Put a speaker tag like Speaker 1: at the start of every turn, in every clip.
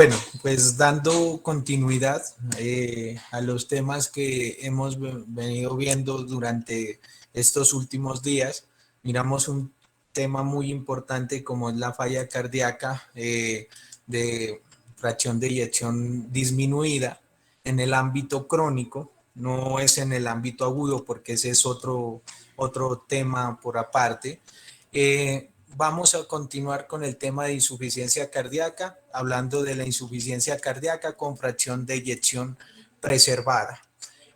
Speaker 1: Bueno, pues dando continuidad a los temas que hemos venido viendo durante estos últimos días, miramos un tema muy importante como es la falla cardíaca de fracción de eyección disminuida en el ámbito crónico, no es en el ámbito agudo porque ese es otro tema por aparte. Vamos a continuar con el tema de insuficiencia cardíaca, hablando de la insuficiencia cardíaca con fracción de eyección preservada.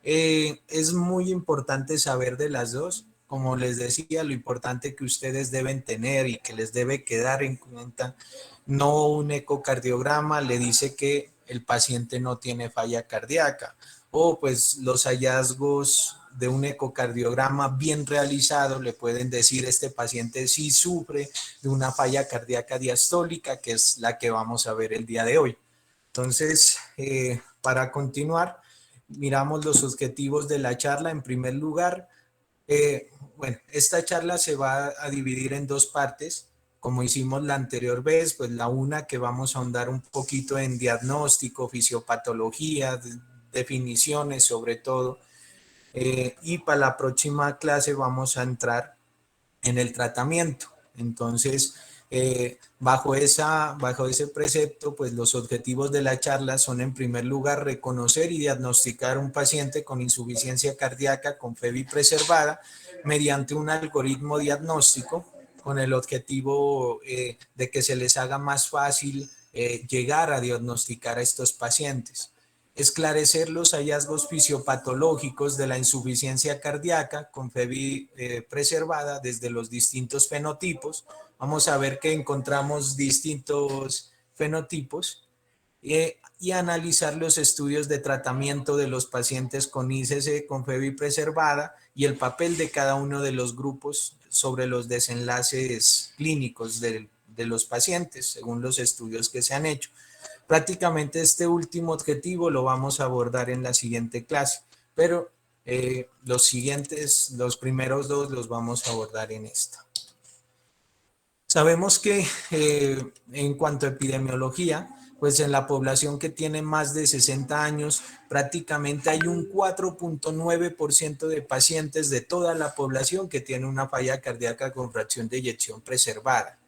Speaker 1: Es muy importante saber de las dos. Como les decía, lo importante que ustedes deben tener y que les debe quedar en cuenta, no un ecocardiograma le dice que el paciente no tiene falla cardíaca, o pues los hallazgos de un ecocardiograma bien realizado le pueden decir este paciente sí sufre de una falla cardíaca diastólica, que es la que vamos a ver el día de hoy. Entonces, para continuar, miramos los objetivos de la charla. En primer lugar, bueno, esta charla se va a dividir en dos partes. Como hicimos la anterior vez, pues la una que vamos a ahondar un poquito en diagnóstico, fisiopatología, definiciones sobre todo, y para la próxima clase vamos a entrar en el tratamiento. Entonces, bajo ese precepto, pues los objetivos de la charla son en primer lugar reconocer y diagnosticar un paciente con insuficiencia cardíaca con FEBI preservada mediante un algoritmo diagnóstico con el objetivo de que se les haga más fácil llegar a diagnosticar a estos pacientes. Esclarecer los hallazgos fisiopatológicos de la insuficiencia cardíaca con FEBI preservada desde los distintos fenotipos. Vamos a ver que encontramos distintos fenotipos y analizar los estudios de tratamiento de los pacientes con ICC con FEBI preservada y el papel de cada uno de los grupos sobre los desenlaces clínicos de los pacientes según los estudios que se han hecho. Prácticamente este último objetivo lo vamos a abordar en la siguiente clase, pero los primeros dos los vamos a abordar en esta. Sabemos que en cuanto a epidemiología, pues en la población que tiene más de 60 años, prácticamente hay un 4.9% de pacientes de toda la población que tiene una falla cardíaca con fracción de eyección preservada.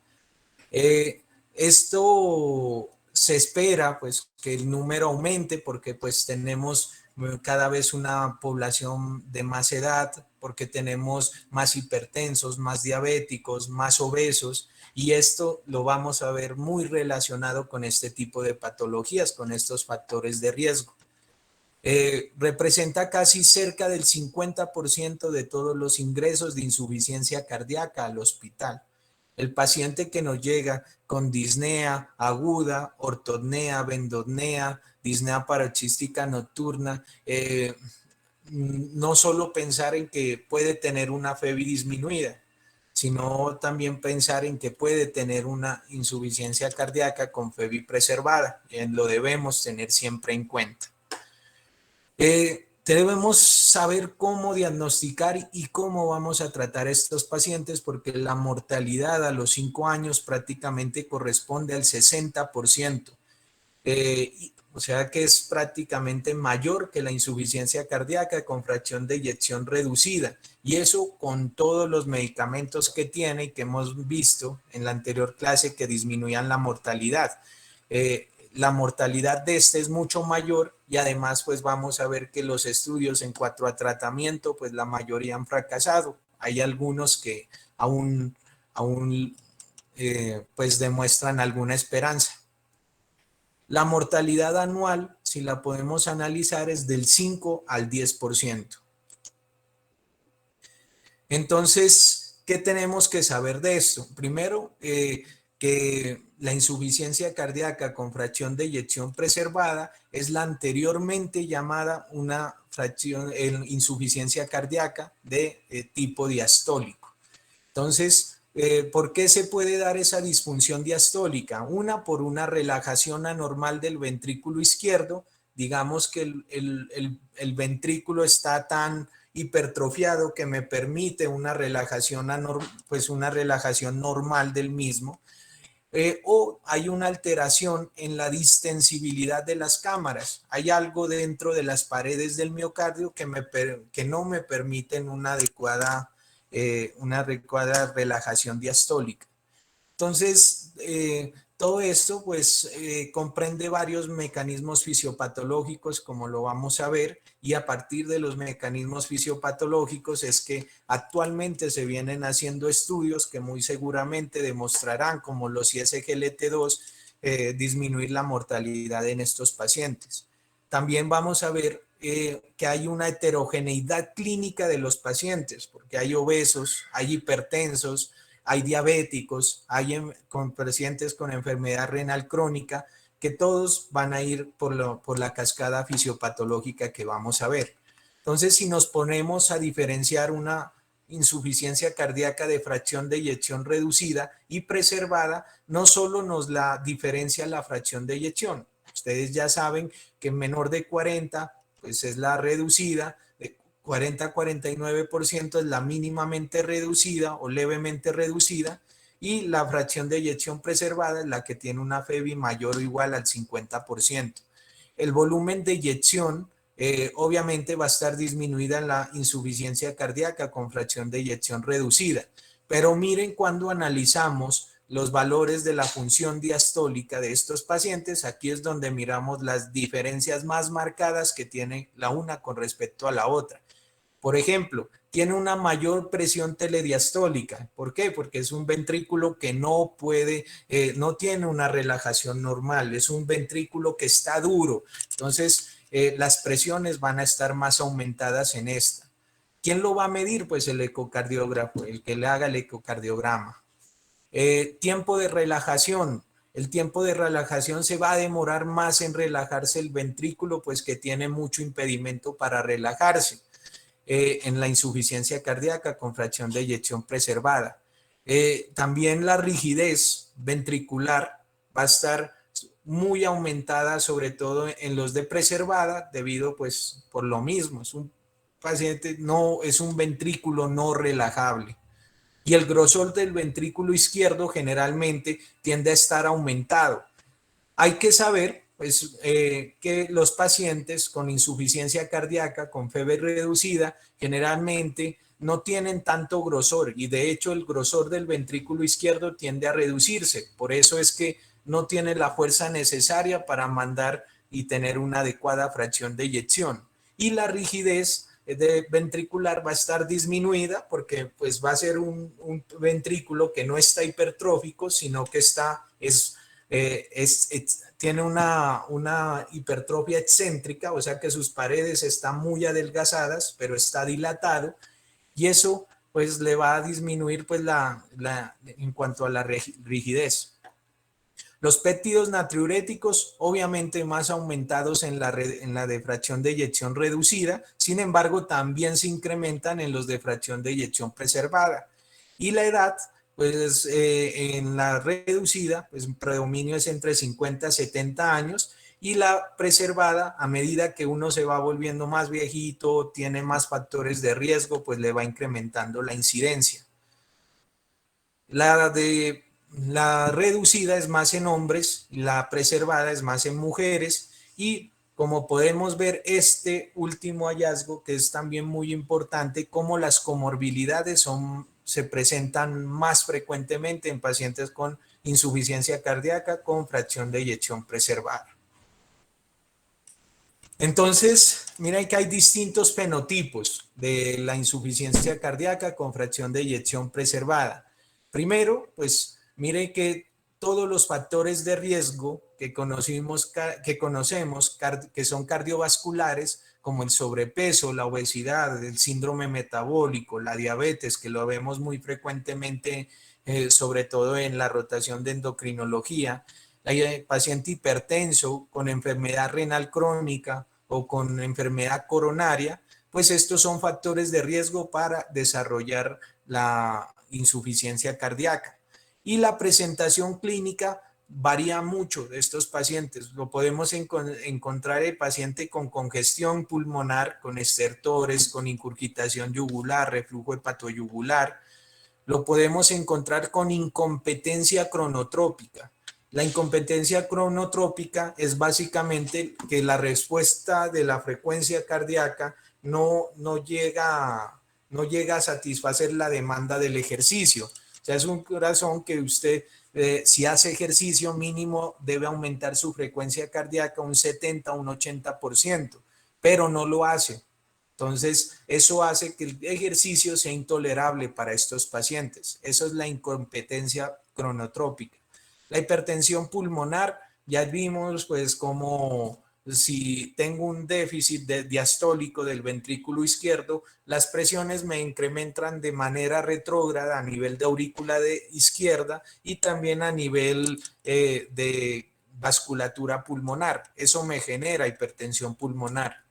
Speaker 1: Esto se espera pues que el número aumente porque pues tenemos cada vez una población de más edad, porque tenemos más hipertensos, más diabéticos, más obesos, y esto lo vamos a ver muy relacionado con este tipo de patologías, con estos factores de riesgo. Representa casi cerca del 50% de todos los ingresos de insuficiencia cardíaca al hospital. El paciente que nos llega con disnea aguda, ortopnea, vendopnea, disnea paroxística nocturna, no solo pensar en que puede tener una FEBI disminuida, sino también pensar en que puede tener una insuficiencia cardíaca con FEBI preservada. Lo debemos tener siempre en cuenta. Debemos saber cómo diagnosticar y cómo vamos a tratar a estos pacientes porque la mortalidad a los 5 años prácticamente corresponde al 60%. O sea que es prácticamente mayor que la insuficiencia cardíaca con fracción de eyección reducida. Y eso con todos los medicamentos que tiene y que hemos visto en la anterior clase que disminuían la mortalidad. La mortalidad de este es mucho mayor y además pues vamos a ver que los estudios en cuanto a tratamiento pues la mayoría han fracasado. Hay algunos que aún pues demuestran alguna esperanza. La mortalidad anual, si la podemos analizar, es del 5 al 10%. Entonces, ¿qué tenemos que saber de esto? Primero, que la insuficiencia cardíaca con fracción de eyección preservada es la anteriormente llamada una insuficiencia cardíaca de tipo diastólico. Entonces, ¿por qué se puede dar esa disfunción diastólica? Una, por una relajación anormal del ventrículo izquierdo. Digamos que el ventrículo está tan hipertrofiado que me permite una relajación, pues una relajación normal del mismo. o hay una alteración en la distensibilidad de las cámaras. Hay algo dentro de las paredes del miocardio que no me permiten una adecuada relajación diastólica. Entonces, todo esto pues comprende varios mecanismos fisiopatológicos, como lo vamos a ver, y a partir de los mecanismos fisiopatológicos es que actualmente se vienen haciendo estudios que muy seguramente demostrarán, como los ISGLT2, disminuir la mortalidad en estos pacientes. También vamos a ver que hay una heterogeneidad clínica de los pacientes, porque hay obesos, hay hipertensos, hay diabéticos, hay con pacientes con enfermedad renal crónica, que todos van a ir por la cascada fisiopatológica que vamos a ver. Entonces, si nos ponemos a diferenciar una insuficiencia cardíaca de fracción de eyección reducida y preservada, no solo nos la diferencia la fracción de eyección. Ustedes ya saben que menor de 40, pues es la reducida, 40 a 49% es la mínimamente reducida o levemente reducida, y la fracción de eyección preservada es la que tiene una FEBI mayor o igual al 50%. El volumen de eyección obviamente va a estar disminuida en la insuficiencia cardíaca con fracción de eyección reducida, pero miren cuando analizamos los valores de la función diastólica de estos pacientes, aquí es donde miramos las diferencias más marcadas que tiene la una con respecto a la otra. Por ejemplo, tiene una mayor presión telediastólica. ¿Por qué? Porque es un ventrículo que no puede, no tiene una relajación normal, es un ventrículo que está duro. Entonces, las presiones van a estar más aumentadas en esta. ¿Quién lo va a medir? Pues el ecocardiógrafo, el que le haga el ecocardiograma. Tiempo de relajación. El tiempo de relajación se va a demorar más en relajarse el ventrículo, pues que tiene mucho impedimento para relajarse. En la insuficiencia cardíaca con fracción de eyección preservada. También la rigidez ventricular va a estar muy aumentada, sobre todo en los de preservada, debido pues por lo mismo, es un paciente, no, es un ventrículo no relajable. Y el grosor del ventrículo izquierdo generalmente tiende a estar aumentado. Hay que saber pues, que los pacientes con insuficiencia cardíaca, con fiebre reducida, generalmente no tienen tanto grosor, y de hecho el grosor del ventrículo izquierdo tiende a reducirse. Por eso es que no tiene la fuerza necesaria para mandar y tener una adecuada fracción de eyección. Y la rigidez ventricular va a estar disminuida porque pues va a ser un ventrículo que no está hipertrófico, sino que tiene una hipertrofia excéntrica, o sea que sus paredes están muy adelgazadas, pero está dilatado, y eso pues le va a disminuir pues en cuanto a la rigidez. Los péptidos natriuréticos obviamente más aumentados en la de fracción de eyección reducida, sin embargo también se incrementan en los de fracción de eyección preservada. Y la edad, pues en la reducida, pues predominio es entre 50 y 70 años, y la preservada, a medida que uno se va volviendo más viejito, tiene más factores de riesgo, pues le va incrementando la incidencia. La reducida es más en hombres, la preservada es más en mujeres, y como podemos ver, este último hallazgo, que es también muy importante, como las comorbilidades se presentan más frecuentemente en pacientes con insuficiencia cardíaca con fracción de eyección preservada. Entonces, miren que hay distintos fenotipos de la insuficiencia cardíaca con fracción de eyección preservada. Primero, pues mire que todos los factores de riesgo que conocemos, que son cardiovasculares, como el sobrepeso, la obesidad, el síndrome metabólico, la diabetes, que lo vemos muy frecuentemente, sobre todo en la rotación de endocrinología, el paciente hipertenso con enfermedad renal crónica o con enfermedad coronaria, pues estos son factores de riesgo para desarrollar la insuficiencia cardíaca. Y la presentación clínica varía mucho de estos pacientes. Lo podemos encontrar el paciente con congestión pulmonar, con estertores, con incurgitación yugular, reflujo hepatoyugular, lo podemos encontrar con incompetencia cronotrópica. La incompetencia cronotrópica es básicamente que la respuesta de la frecuencia cardíaca no llega a satisfacer la demanda del ejercicio. O sea, es un corazón que usted, si hace ejercicio mínimo, debe aumentar su frecuencia cardíaca un 70 o un 80%, pero no lo hace. Entonces, eso hace que el ejercicio sea intolerable para estos pacientes. Eso es la incompetencia cronotrópica. La hipertensión pulmonar, ya vimos pues como si tengo un déficit diastólico del ventrículo izquierdo, las presiones me incrementan de manera retrógrada a nivel de aurícula izquierda y también a nivel de vasculatura pulmonar. Eso me genera hipertensión pulmonar.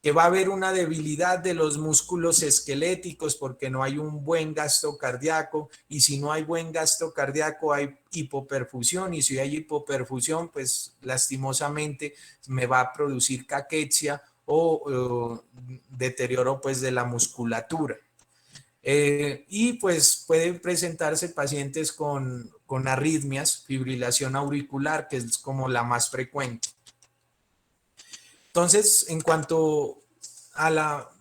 Speaker 1: Que va a haber una debilidad de los músculos esqueléticos porque no hay un buen gasto cardíaco, y si no hay buen gasto cardíaco hay hipoperfusión, y si hay hipoperfusión pues lastimosamente me va a producir caquexia o deterioro pues de la musculatura. Y pues pueden presentarse pacientes con arritmias, fibrilación auricular, que es como la más frecuente. Entonces, en cuanto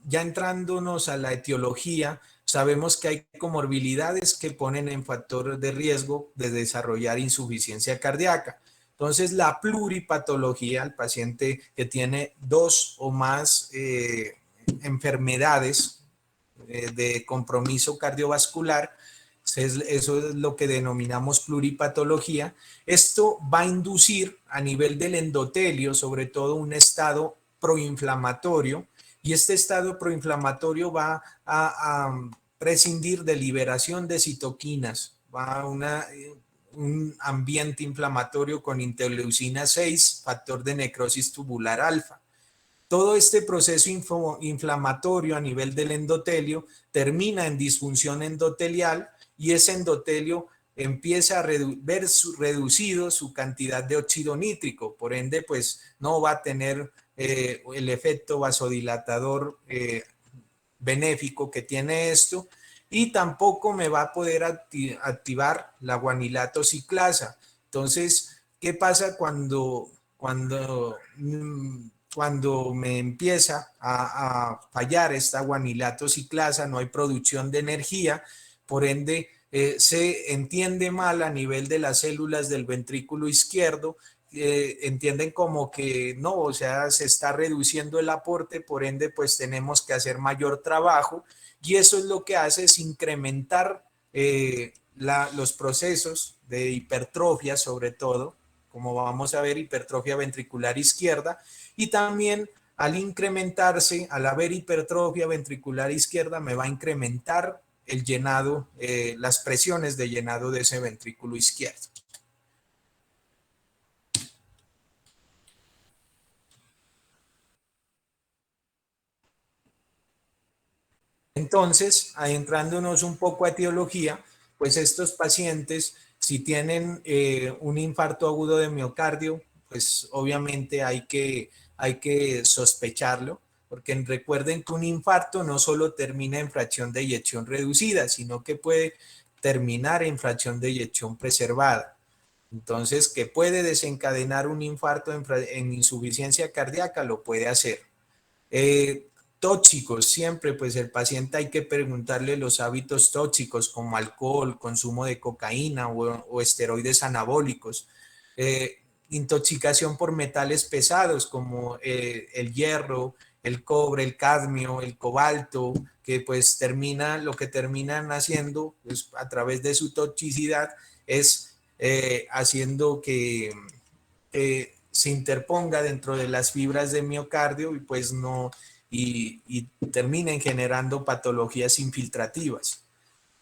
Speaker 1: ya entrándonos a la etiología, sabemos que hay comorbilidades que ponen en factor de riesgo de desarrollar insuficiencia cardíaca. Entonces, la pluripatología, el paciente que tiene dos o más enfermedades de compromiso cardiovascular, eso es lo que denominamos pluripatología. Esto va a inducir a nivel del endotelio, sobre todo, un estado proinflamatorio, y este estado proinflamatorio va a prescindir de liberación de citoquinas, va a un ambiente inflamatorio con interleucina 6, factor de necrosis tubular alfa. Todo este proceso inflamatorio a nivel del endotelio termina en disfunción endotelial, y ese endotelio empieza a ver reducido su cantidad de óxido nítrico, por ende pues no va a tener el efecto vasodilatador benéfico que tiene esto, y tampoco me va a poder activar la guanilato ciclasa. Entonces, ¿qué pasa cuando me empieza a fallar esta guanilato ciclasa? No hay producción de energía, por ende se entiende mal a nivel de las células del ventrículo izquierdo, entienden como que no, o sea, se está reduciendo el aporte, por ende pues tenemos que hacer mayor trabajo, y eso es lo que hace, es incrementar los procesos de hipertrofia, sobre todo, como vamos a ver, hipertrofia ventricular izquierda, y también al incrementarse, al haber hipertrofia ventricular izquierda, me va a incrementar el llenado, las presiones de llenado de ese ventrículo izquierdo. Entonces, adentrándonos un poco a etiología, pues estos pacientes, si tienen un infarto agudo de miocardio, pues obviamente hay que sospecharlo, porque recuerden que un infarto no solo termina en fracción de eyección reducida, sino que puede terminar en fracción de eyección preservada. Entonces, que puede desencadenar un infarto en insuficiencia cardíaca, lo puede hacer. Tóxicos, siempre pues el paciente hay que preguntarle los hábitos tóxicos como alcohol, consumo de cocaína o esteroides anabólicos. Intoxicación por metales pesados como el hierro, el cobre, el cadmio, el cobalto, que pues lo que terminan haciendo pues, a través de su toxicidad es haciendo que se interponga dentro de las fibras de miocardio, y pues no, y terminen generando patologías infiltrativas.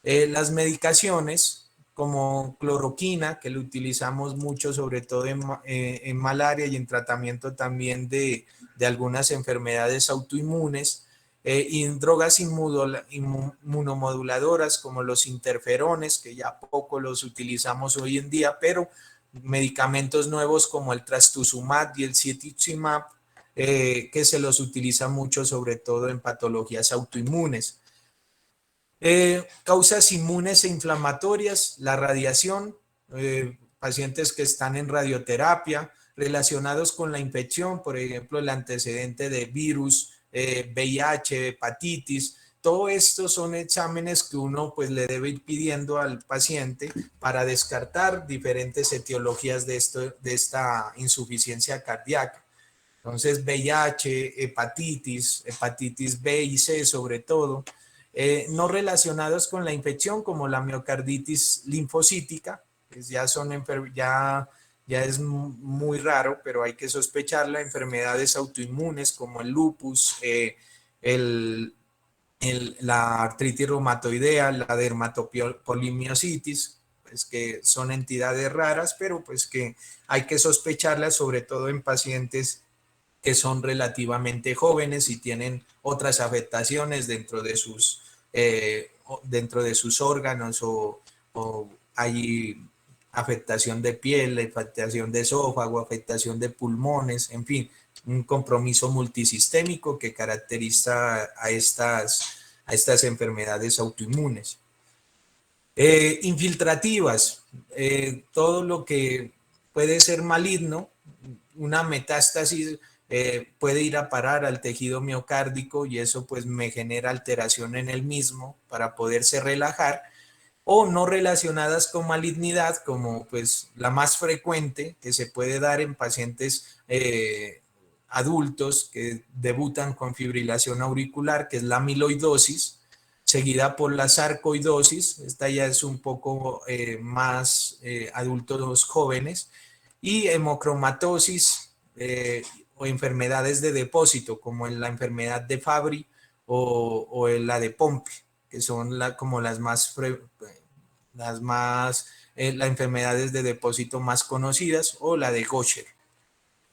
Speaker 1: Las medicaciones como cloroquina, que lo utilizamos mucho sobre todo en malaria y en tratamiento también de algunas enfermedades autoinmunes, y en drogas inmunomoduladoras como los interferones, que ya poco los utilizamos hoy en día, pero medicamentos nuevos como el trastuzumab y el cetuximab, que se los utiliza mucho sobre todo en patologías autoinmunes. Causas inmunes e inflamatorias, la radiación, pacientes que están en radioterapia, relacionados con la infección, por ejemplo, el antecedente de virus, VIH, hepatitis. Todo esto son exámenes que uno pues le debe ir pidiendo al paciente para descartar diferentes etiologías de esta insuficiencia cardíaca. Entonces, VIH, hepatitis B y C sobre todo, no relacionados con la infección como la miocarditis linfocítica, pues ya es muy raro, pero hay que sospecharla. Enfermedades autoinmunes como el lupus, el, la artritis reumatoidea, la dermatopolimiositis, pues que son entidades raras, pero pues que hay que sospecharlas sobre todo en pacientes que son relativamente jóvenes y tienen otras afectaciones dentro de sus órganos o hay afectación de piel, afectación de esófago, afectación de pulmones, en fin, un compromiso multisistémico que caracteriza a estas enfermedades autoinmunes. Infiltrativas, todo lo que puede ser maligno, una metástasis puede ir a parar al tejido miocárdico y eso pues me genera alteración en el mismo para poderse relajar, o no relacionadas con malignidad, como pues la más frecuente que se puede dar en pacientes adultos que debutan con fibrilación auricular, que es la amiloidosis, seguida por la sarcoidosis. Esta ya es un poco más adultos jóvenes, y hemocromatosis o enfermedades de depósito, como en la enfermedad de Fabry o en la de Pompe, que son como las enfermedades de depósito más conocidas, o la de Gaucher.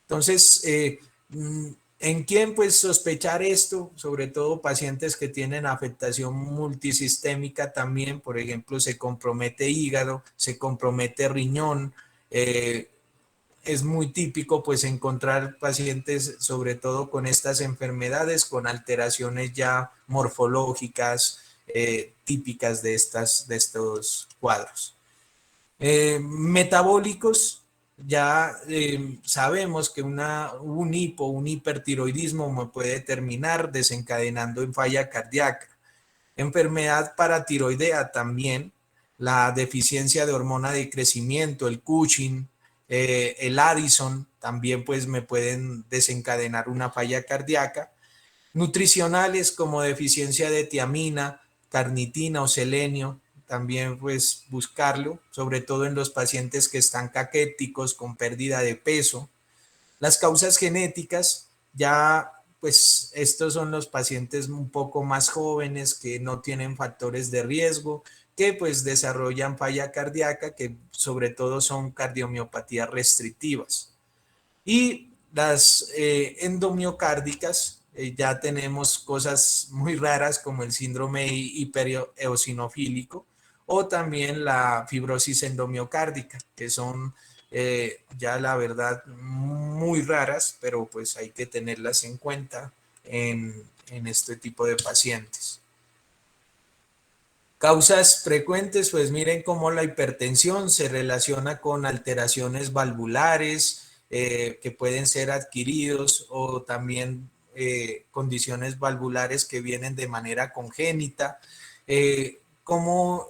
Speaker 1: Entonces, ¿en quién pues sospechar esto? Sobre todo pacientes que tienen afectación multisistémica también, por ejemplo, se compromete hígado, se compromete riñón. Es muy típico pues encontrar pacientes sobre todo con estas enfermedades, con alteraciones ya morfológicas típicas de estos cuadros. Metabólicos, ya sabemos que un hipertiroidismo me puede terminar desencadenando en falla cardíaca. Enfermedad paratiroidea también, la deficiencia de hormona de crecimiento, el Cushing, el Addison, también pues me pueden desencadenar una falla cardíaca. Nutricionales como deficiencia de tiamina, carnitina o selenio, también pues buscarlo, sobre todo en los pacientes que están caquéticos con pérdida de peso. Las causas genéticas, ya pues estos son los pacientes un poco más jóvenes que no tienen factores de riesgo, que pues desarrollan falla cardíaca, que sobre todo son cardiomiopatías restrictivas. Y las endomiocárdicas, ya tenemos cosas muy raras como el síndrome hipereosinofílico o también la fibrosis endomiocárdica, que son ya la verdad muy raras, pero pues hay que tenerlas en cuenta en este tipo de pacientes. Causas frecuentes, pues miren cómo la hipertensión se relaciona con alteraciones valvulares que pueden ser adquiridos, o también condiciones valvulares que vienen de manera congénita. Cómo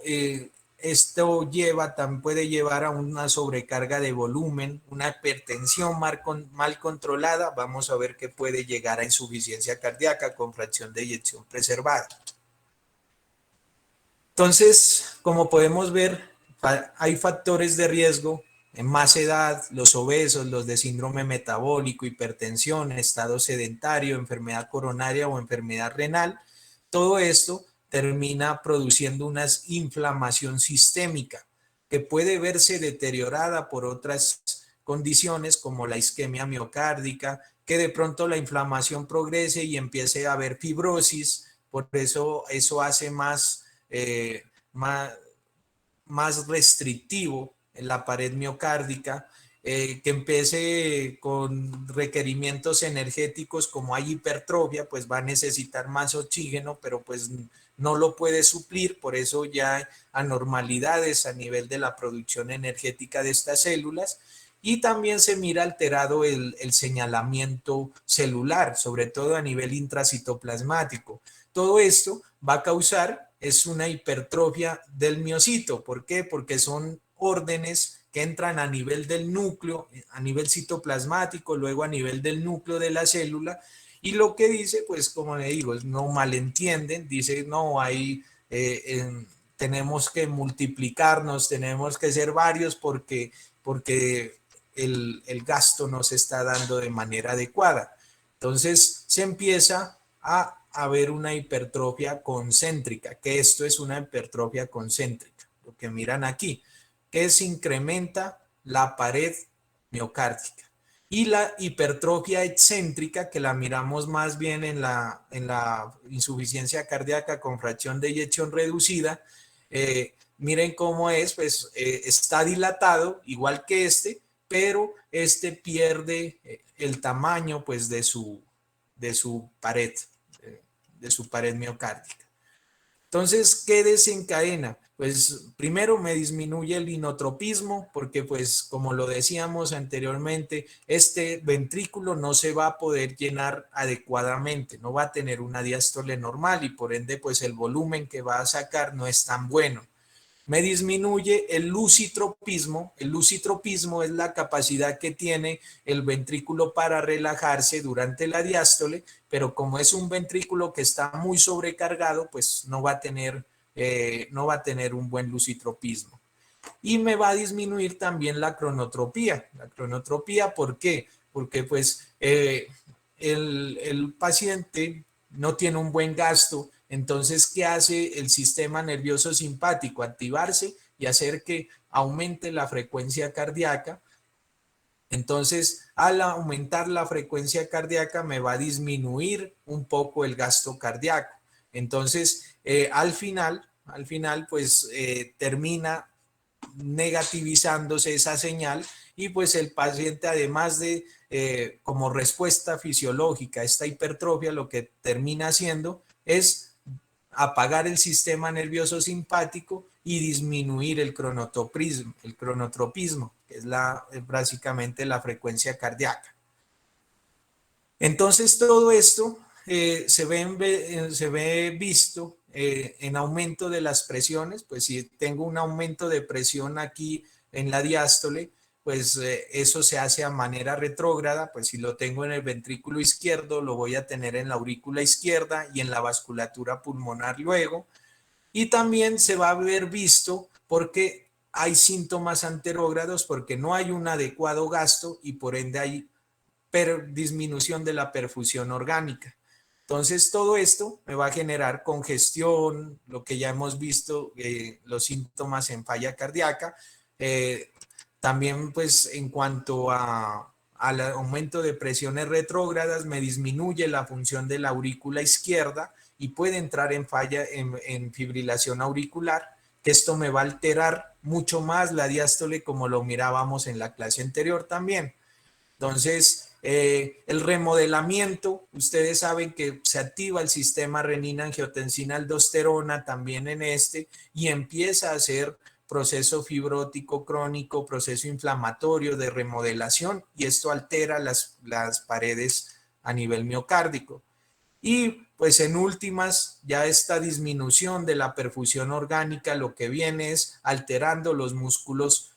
Speaker 1: esto también puede llevar a una sobrecarga de volumen, una hipertensión mal controlada. Vamos a ver que puede llegar a insuficiencia cardíaca con fracción de eyección preservada. Entonces, como podemos ver, hay factores de riesgo en más edad, los obesos, los de síndrome metabólico, hipertensión, estado sedentario, enfermedad coronaria o enfermedad renal. Todo esto termina produciendo una inflamación sistémica que puede verse deteriorada por otras condiciones como la isquemia miocárdica, que de pronto la inflamación progrese y empiece a haber fibrosis. Por eso hace eh, más, más restrictivo en la pared miocárdica, que empiece con requerimientos energéticos, como hay hipertrofia, pues va a necesitar más oxígeno, pero pues no lo puede suplir, por eso ya hay anormalidades a nivel de la producción energética de estas células. Y también se mira alterado el señalamiento celular, sobre todo a nivel intracitoplasmático. Todo esto va a causar, es una hipertrofia del miocito. ¿Por qué? Porque son órdenes que entran a nivel del núcleo, a nivel citoplasmático, luego a nivel del núcleo de la célula, y lo que dice, pues como le digo, no malentienden, dice, no, hay, tenemos que multiplicarnos, tenemos que ser varios porque el gasto no se está dando de manera adecuada. Entonces se empieza a ver una hipertrofia concéntrica, que esto es una hipertrofia concéntrica, lo que miran aquí, que se incrementa la pared miocárdica. Y la hipertrofia excéntrica, que la miramos más bien en la insuficiencia cardíaca con fracción de eyección reducida, miren cómo es, pues está dilatado, igual que este, pero este pierde el tamaño pues de su pared, de su pared miocárdica. Entonces, ¿qué desencadena? Pues primero me disminuye el inotropismo porque pues como lo decíamos anteriormente, este ventrículo no se va a poder llenar adecuadamente, no va a tener una diástole normal y por ende pues el volumen que va a sacar no es tan bueno. Me disminuye el lusitropismo. El lusitropismo es la capacidad que tiene el ventrículo para relajarse durante la diástole, pero como es un ventrículo que está muy sobrecargado, pues no va a tener un buen lusitropismo. Y me va a disminuir también la cronotropía. La cronotropía, ¿por qué? Porque pues el paciente no tiene un buen gasto. Entonces, ¿qué hace el sistema nervioso simpático? Activarse y hacer que aumente la frecuencia cardíaca. Entonces, al aumentar la frecuencia cardíaca, me va a disminuir un poco el gasto cardíaco. Entonces, al final, pues termina negativizándose esa señal y pues el paciente, además de como respuesta fisiológica a esta hipertrofia, lo que termina haciendo es apagar el sistema nervioso simpático y disminuir el cronotropismo, que es básicamente la frecuencia cardíaca. Entonces todo esto se ve visto en aumento de las presiones. Pues si tengo un aumento de presión aquí en la diástole, pues eso se hace a manera retrógrada. Pues si lo tengo en el ventrículo izquierdo, lo voy a tener en la aurícula izquierda y en la vasculatura pulmonar luego. Y también se va a ver visto porque hay síntomas anterógrados, porque no hay un adecuado gasto y por ende hay disminución de la perfusión orgánica. Entonces todo esto me va a generar congestión, lo que ya hemos visto, los síntomas en falla cardíaca. También pues en cuanto al aumento de presiones retrógradas, me disminuye la función de la aurícula izquierda y puede entrar en falla, en fibrilación auricular, que esto me va a alterar mucho más la diástole, como lo mirábamos en la clase anterior también. Entonces, el remodelamiento, ustedes saben que se activa el sistema renina-angiotensina-aldosterona también en este y empieza a hacer proceso fibrótico crónico, proceso inflamatorio de remodelación y esto altera las paredes a nivel miocárdico. Y pues en últimas, ya esta disminución de la perfusión orgánica lo que viene es alterando los músculos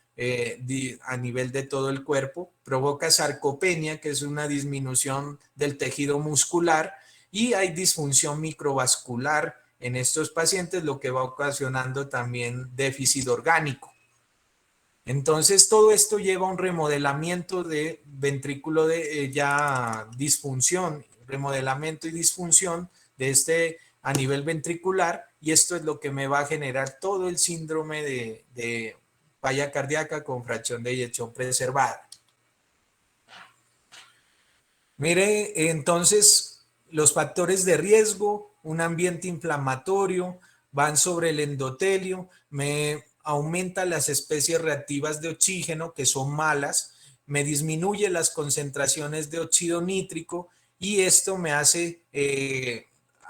Speaker 1: a nivel de todo el cuerpo, provoca sarcopenia, que es una disminución del tejido muscular, y hay disfunción microvascular en estos pacientes, lo que va ocasionando también déficit orgánico. Entonces, todo esto lleva a un remodelamiento de ventrículo de ya disfunción, remodelamiento y disfunción de este a nivel ventricular, y esto es lo que me va a generar todo el síndrome de falla cardíaca con fracción de eyección preservada. Mire, entonces, los factores de riesgo, un ambiente inflamatorio, van sobre el endotelio, me aumenta las especies reactivas de oxígeno, que son malas, me disminuye las concentraciones de óxido nítrico y esto me hace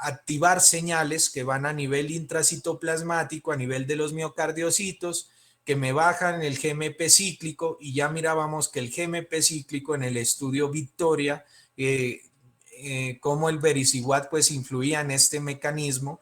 Speaker 1: activar señales que van a nivel intracitoplasmático, a nivel de los miocardiocitos, que me bajan el GMP cíclico, y ya mirábamos que el GMP cíclico en el estudio Victoria, cómo el vericiguat pues influía en este mecanismo.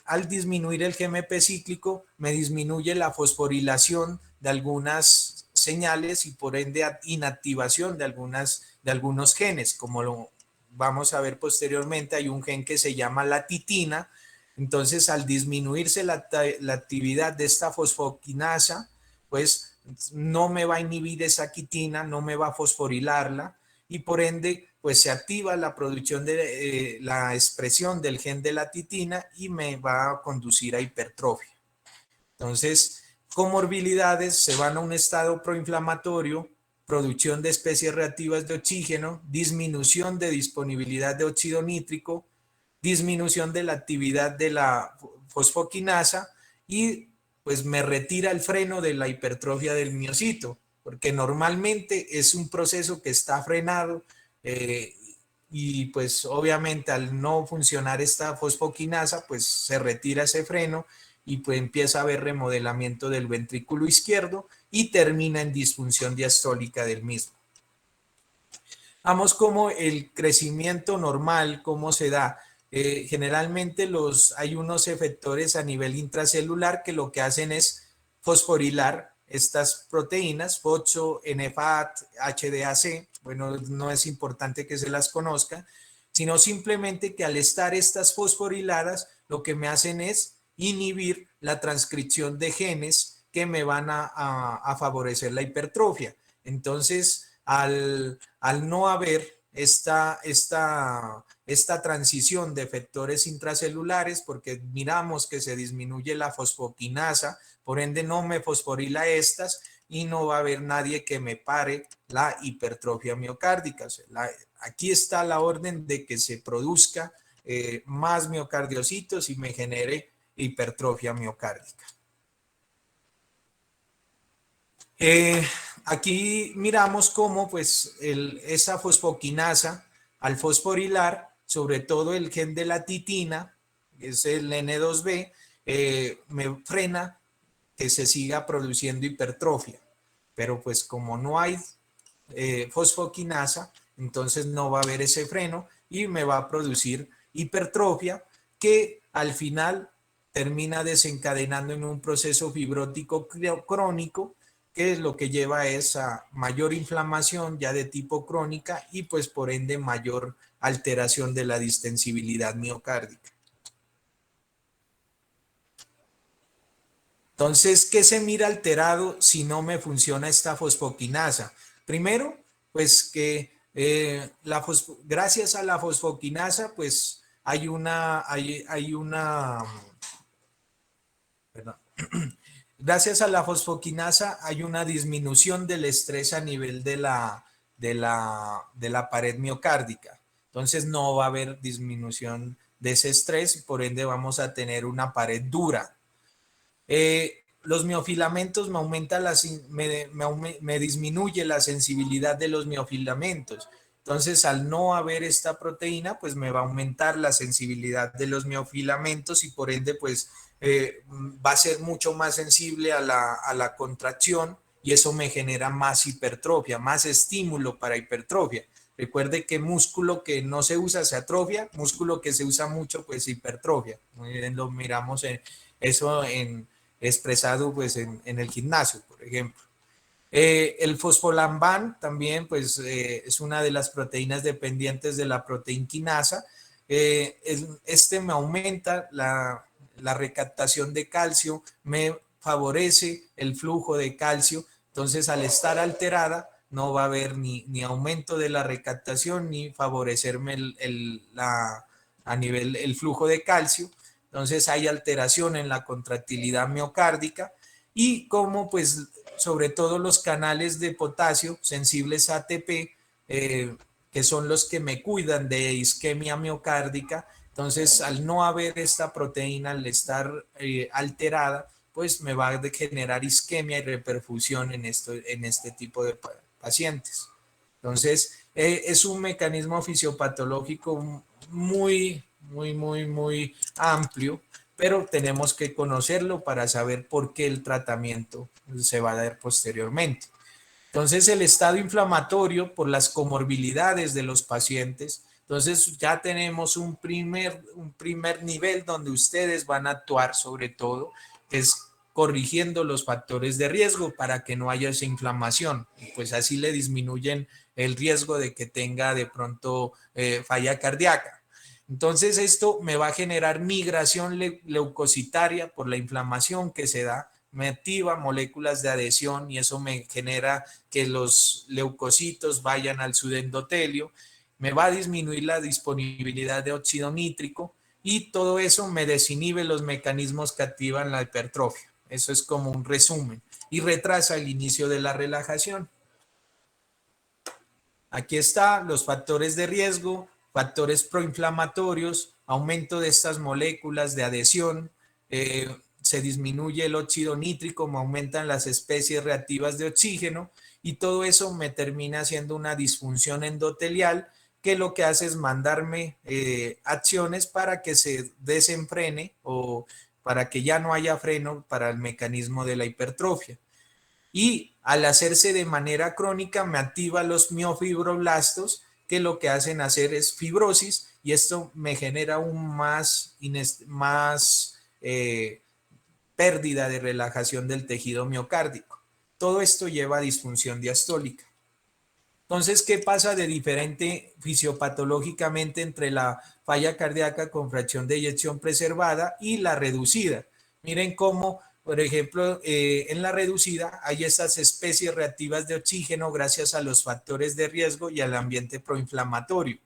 Speaker 1: Al disminuir el GMP cíclico me disminuye la fosforilación de algunas señales y por ende inactivación de algunos genes, como lo vamos a ver posteriormente. Hay un gen que se llama la titina. Entonces, al disminuirse la actividad de esta fosfoquinasa, pues no me va a inhibir esa quitina, no me va a fosforilarla, y por ende pues se activa la producción de la expresión del gen de la titina y me va a conducir a hipertrofia. Entonces, comorbilidades se van a un estado proinflamatorio, producción de especies reactivas de oxígeno, disminución de disponibilidad de óxido nítrico, disminución de la actividad de la fosfoquinasa, y pues me retira el freno de la hipertrofia del miocito, porque normalmente es un proceso que está frenado, y pues obviamente al no funcionar esta fosfoquinasa pues se retira ese freno y pues empieza a haber remodelamiento del ventrículo izquierdo y termina en disfunción diastólica del mismo. Vamos como el crecimiento normal, cómo se da. Generalmente hay unos efectores a nivel intracelular que lo que hacen es fosforilar estas proteínas, FOXO, NFAT, HDAC. Bueno, no es importante que se las conozca, sino simplemente que al estar estas fosforiladas, lo que me hacen es inhibir la transcripción de genes que me van a favorecer la hipertrofia. Entonces, al no haber esta transición de efectores intracelulares, porque miramos que se disminuye la fosfoquinasa, por ende no me fosforila estas y no va a haber nadie que me pare la hipertrofia miocárdica. O sea, aquí está la orden de que se produzca más miocardiocitos y me genere hipertrofia miocárdica. Aquí miramos cómo pues esa fosfoquinasa al fosforilar, sobre todo el gen de la titina, que es el N2B, me frena que se siga produciendo hipertrofia. Pero pues como no hay fosfoquinasa, entonces no va a haber ese freno y me va a producir hipertrofia que al final termina desencadenando en un proceso fibrótico crónico, que es lo que lleva a esa mayor inflamación ya de tipo crónica y pues por ende mayor alteración de la distensibilidad miocárdica. Entonces, ¿qué se mira alterado si no me funciona esta fosfoquinasa? Primero, pues que gracias a la fosfoquinasa, pues hay una perdón. Gracias a la fosfoquinasa hay una disminución del estrés a nivel de la pared miocárdica. Entonces no va a haber disminución de ese estrés y por ende vamos a tener una pared dura. Los miofilamentos me disminuye la sensibilidad de los miofilamentos. Entonces, al no haber esta proteína, pues me va a aumentar la sensibilidad de los miofilamentos y por ende, pues va a ser mucho más sensible a la contracción y eso me genera más hipertrofia, más estímulo para hipertrofia. Recuerde que músculo que no se usa se atrofia, músculo que se usa mucho, pues hipertrofia. Muy bien, lo miramos eso expresado pues en el gimnasio, por ejemplo. El fosfolambán también pues es una de las proteínas dependientes de la proteinquinasa. Este me aumenta la recaptación de calcio, me favorece el flujo de calcio, entonces al estar alterada no va a haber ni aumento de la recaptación ni favorecerme a nivel el flujo de calcio. Entonces hay alteración en la contractilidad miocárdica y como pues sobre todo los canales de potasio sensibles a ATP, que son los que me cuidan de isquemia miocárdica. Entonces al no haber esta proteína, al estar alterada, pues me va a generar isquemia y reperfusión en este tipo de pacientes. Entonces, es un mecanismo fisiopatológico muy amplio, pero tenemos que conocerlo para saber por qué el tratamiento se va a dar posteriormente. Entonces, el estado inflamatorio por las comorbilidades de los pacientes. Entonces, ya tenemos un primer nivel donde ustedes van a actuar sobre todo, es corrigiendo los factores de riesgo para que no haya esa inflamación. Pues así le disminuyen el riesgo de que tenga de pronto falla cardíaca. Entonces, esto me va a generar migración leucocitaria por la inflamación que se da, me activa moléculas de adhesión y eso me genera que los leucocitos vayan al subendotelio, me va a disminuir la disponibilidad de óxido nítrico y todo eso me desinhibe los mecanismos que activan la hipertrofia. Eso es como un resumen y retrasa el inicio de la relajación. Aquí está los factores de riesgo, factores proinflamatorios, aumento de estas moléculas de adhesión, se disminuye el óxido nítrico, me aumentan las especies reactivas de oxígeno y todo eso me termina haciendo una disfunción endotelial que lo que hace es mandarme acciones para que se desenfrene o para que ya no haya freno para el mecanismo de la hipertrofia. Y al hacerse de manera crónica me activa los miofibroblastos que lo que hacen hacer es fibrosis y esto me genera aún más pérdida de relajación del tejido miocárdico. Todo esto lleva a disfunción diastólica. Entonces, ¿qué pasa de diferente fisiopatológicamente entre la falla cardíaca con fracción de eyección preservada y la reducida? Miren cómo, por ejemplo, en la reducida hay estas especies reactivas de oxígeno gracias a los factores de riesgo y al ambiente proinflamatorio.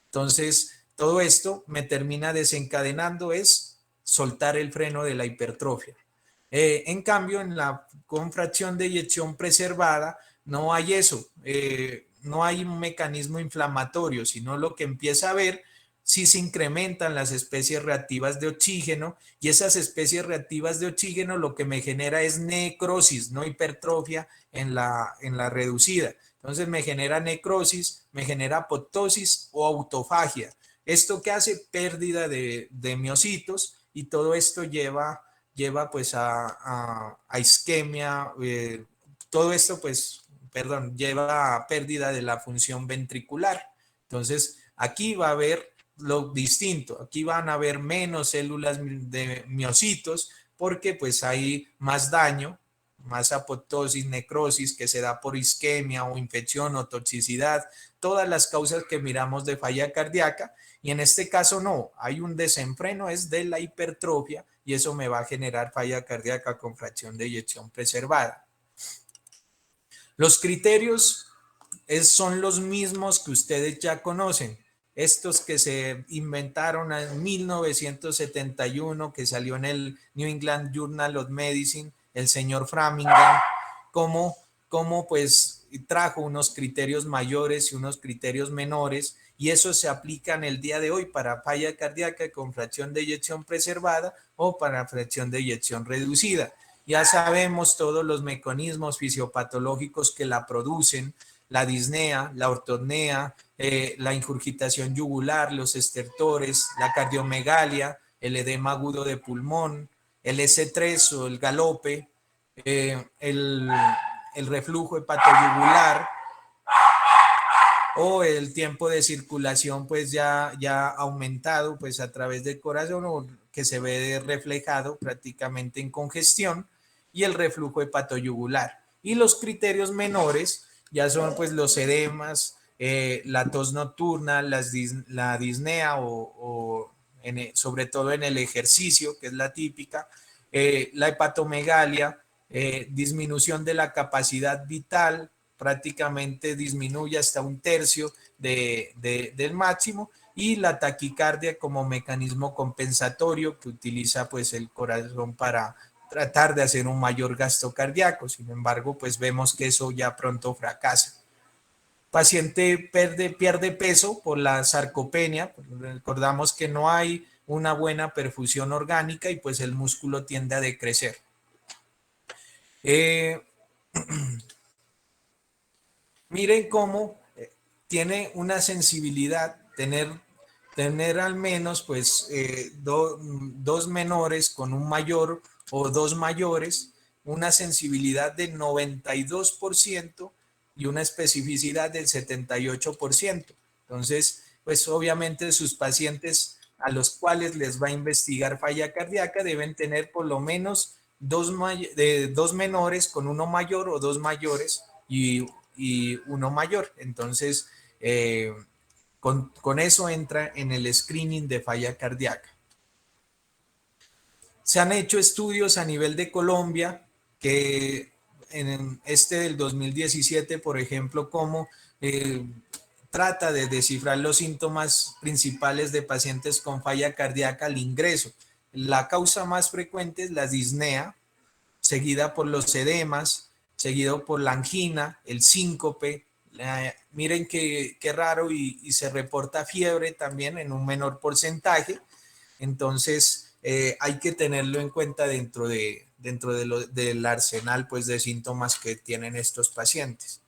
Speaker 1: Entonces, todo esto me termina desencadenando es soltar el freno de la hipertrofia. En cambio, en la con fracción de eyección preservada no hay eso, no hay un mecanismo inflamatorio, sino lo que empieza a ver si se incrementan las especies reactivas de oxígeno y esas especies reactivas de oxígeno lo que me genera es necrosis, no hipertrofia en la reducida. Entonces me genera necrosis, me genera apoptosis o autofagia. ¿Esto qué hace? Pérdida de miocitos y todo esto lleva pues a isquemia, todo esto pues, perdón, lleva a pérdida de la función ventricular. Entonces, aquí va a haber lo distinto, aquí van a haber menos células de miocitos porque pues hay más daño, más apoptosis, necrosis que se da por isquemia o infección o toxicidad, todas las causas que miramos de falla cardíaca y en este caso no, hay un desenfreno, es de la hipertrofia y eso me va a generar falla cardíaca con fracción de eyección preservada. Los criterios son los mismos que ustedes ya conocen, estos que se inventaron en 1971, que salió en el New England Journal of Medicine, el señor Framingham, como pues trajo unos criterios mayores y unos criterios menores, y eso se aplica en el día de hoy para falla cardíaca con fracción de eyección preservada o para fracción de eyección reducida. Ya sabemos todos los mecanismos fisiopatológicos que la producen, la disnea, la ortopnea, la ingurgitación yugular, los estertores, la cardiomegalia, el edema agudo de pulmón, el S3 o el galope, el reflujo hepatoyugular o el tiempo de circulación pues ya aumentado pues a través del corazón o que se ve reflejado prácticamente en congestión y el reflujo hepatoyugular. Y los criterios menores ya son pues los edemas, la tos nocturna, la disnea sobre todo en el ejercicio, que es la típica, la hepatomegalia, disminución de la capacidad vital, prácticamente disminuye hasta un tercio del máximo, y la taquicardia como mecanismo compensatorio que utiliza pues el corazón para tratar de hacer un mayor gasto cardíaco. Sin embargo, pues vemos que eso ya pronto fracasa. Paciente pierde peso por la sarcopenia, recordamos que no hay una buena perfusión orgánica y pues el músculo tiende a decrecer. Miren cómo tiene una sensibilidad, tener al menos pues dos menores con un mayor o dos mayores, una sensibilidad del 92% y una especificidad del 78%. Entonces, pues obviamente sus pacientes a los cuales les va a investigar falla cardíaca deben tener por lo menos dos menores con uno mayor o dos mayores y uno mayor. Entonces, con eso entra en el screening de falla cardíaca. Se han hecho estudios a nivel de Colombia que en este del 2017, por ejemplo, como trata de descifrar los síntomas principales de pacientes con falla cardíaca al ingreso. La causa más frecuente es la disnea, seguida por los edemas, seguido por la angina, el síncope. Miren qué raro y se reporta fiebre también en un menor porcentaje. Entonces, hay que tenerlo en cuenta del arsenal pues, de síntomas que tienen estos pacientes.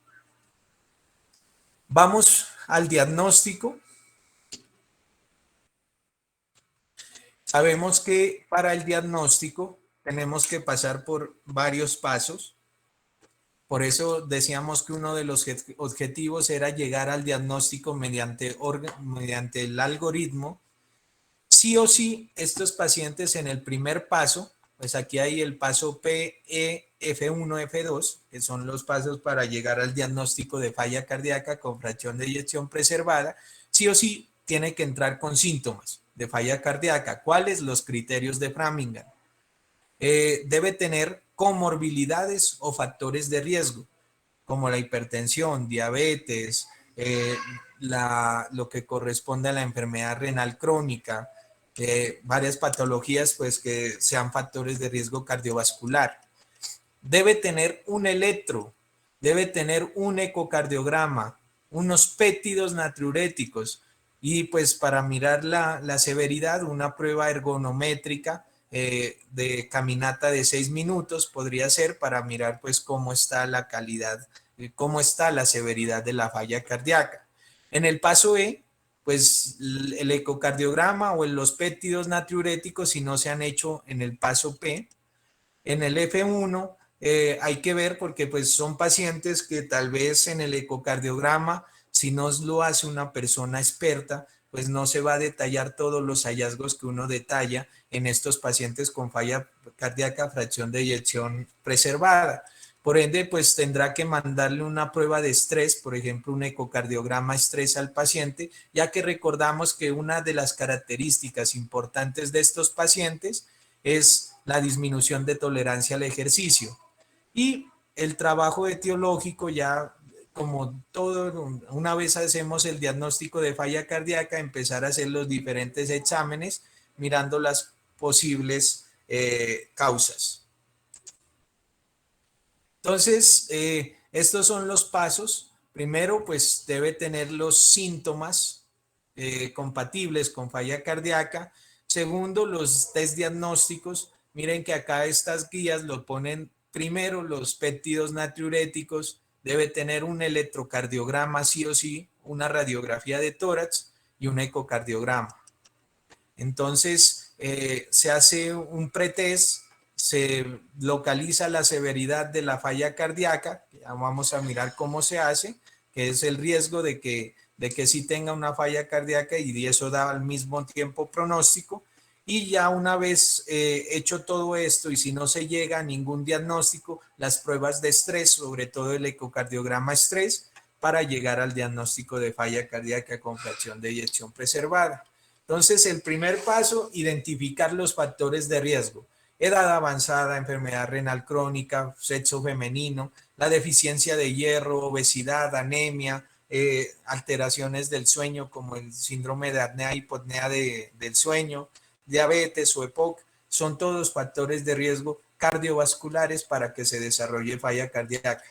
Speaker 1: Vamos al diagnóstico. Sabemos que para el diagnóstico tenemos que pasar por varios pasos. Por eso decíamos que uno de los objetivos era llegar al diagnóstico mediante el algoritmo. Sí o sí, estos pacientes en el primer paso, pues aquí hay el paso P, E, F1, F2, que son los pasos para llegar al diagnóstico de falla cardíaca con fracción de eyección preservada. Sí o sí, tiene que entrar con síntomas de falla cardíaca. ¿Cuáles? Los criterios de Framingham. Debe tener comorbilidades o factores de riesgo, como la hipertensión, diabetes, lo que corresponde a la enfermedad renal crónica, varias patologías pues que sean factores de riesgo cardiovascular. Debe tener un electro, debe tener un ecocardiograma, unos péptidos natriuréticos y pues para mirar la severidad, una prueba ergonométrica de caminata de 6 minutos podría ser para mirar pues cómo está la calidad, cómo está la severidad de la falla cardíaca. En el paso E, pues el ecocardiograma o los péptidos natriuréticos si no se han hecho en el paso P. En el F1 hay que ver porque pues son pacientes que tal vez en el ecocardiograma, si no lo hace una persona experta, pues no se va a detallar todos los hallazgos que uno detalla en estos pacientes con falla cardíaca, fracción de eyección preservada. Por ende, pues tendrá que mandarle una prueba de estrés, por ejemplo, un ecocardiograma estrés al paciente, ya que recordamos que una de las características importantes de estos pacientes es la disminución de tolerancia al ejercicio. Y el trabajo etiológico ya, como todo, una vez hacemos el diagnóstico de falla cardíaca, empezar a hacer los diferentes exámenes mirando las posibles causas. Entonces, estos son los pasos. Primero, pues debe tener los síntomas compatibles con falla cardíaca. Segundo, los test diagnósticos. Miren que acá estas guías lo ponen primero los péptidos natriuréticos. Debe tener un electrocardiograma sí o sí, una radiografía de tórax y un ecocardiograma. Entonces, se hace un pretest, se localiza la severidad de la falla cardíaca, ya vamos a mirar cómo se hace, que es el riesgo de que sí tenga una falla cardíaca y eso da al mismo tiempo pronóstico. Y ya una vez hecho todo esto y si no se llega a ningún diagnóstico, las pruebas de estrés, sobre todo el ecocardiograma estrés, para llegar al diagnóstico de falla cardíaca con fracción de eyección preservada. Entonces, el primer paso, identificar los factores de riesgo. Edad avanzada, enfermedad renal crónica, sexo femenino, la deficiencia de hierro, obesidad, anemia, alteraciones del sueño como el síndrome de apnea, hipopnea del sueño, diabetes o EPOC, son todos factores de riesgo cardiovasculares para que se desarrolle falla cardíaca.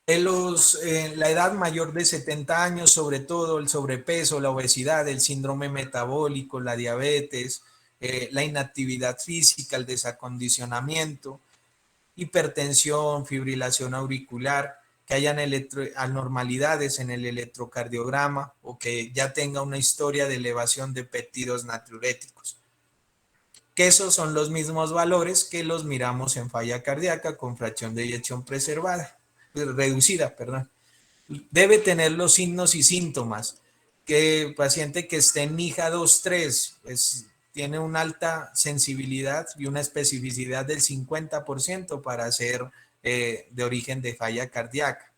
Speaker 1: La edad mayor de 70 años, sobre todo el sobrepeso, la obesidad, el síndrome metabólico, la diabetes, la inactividad física, el desacondicionamiento. hipertensión, fibrilación auricular, que hayan anormalidades en el electrocardiograma o que ya tenga una historia de elevación de péptidos natriuréticos. Que esos son los mismos valores que los miramos en falla cardíaca con fracción de eyección reducida, perdón. Debe tener los signos y síntomas. Que el paciente que esté en NIJA 2-3 tiene una alta sensibilidad y una especificidad del 50% para ser de origen de falla cardíaca.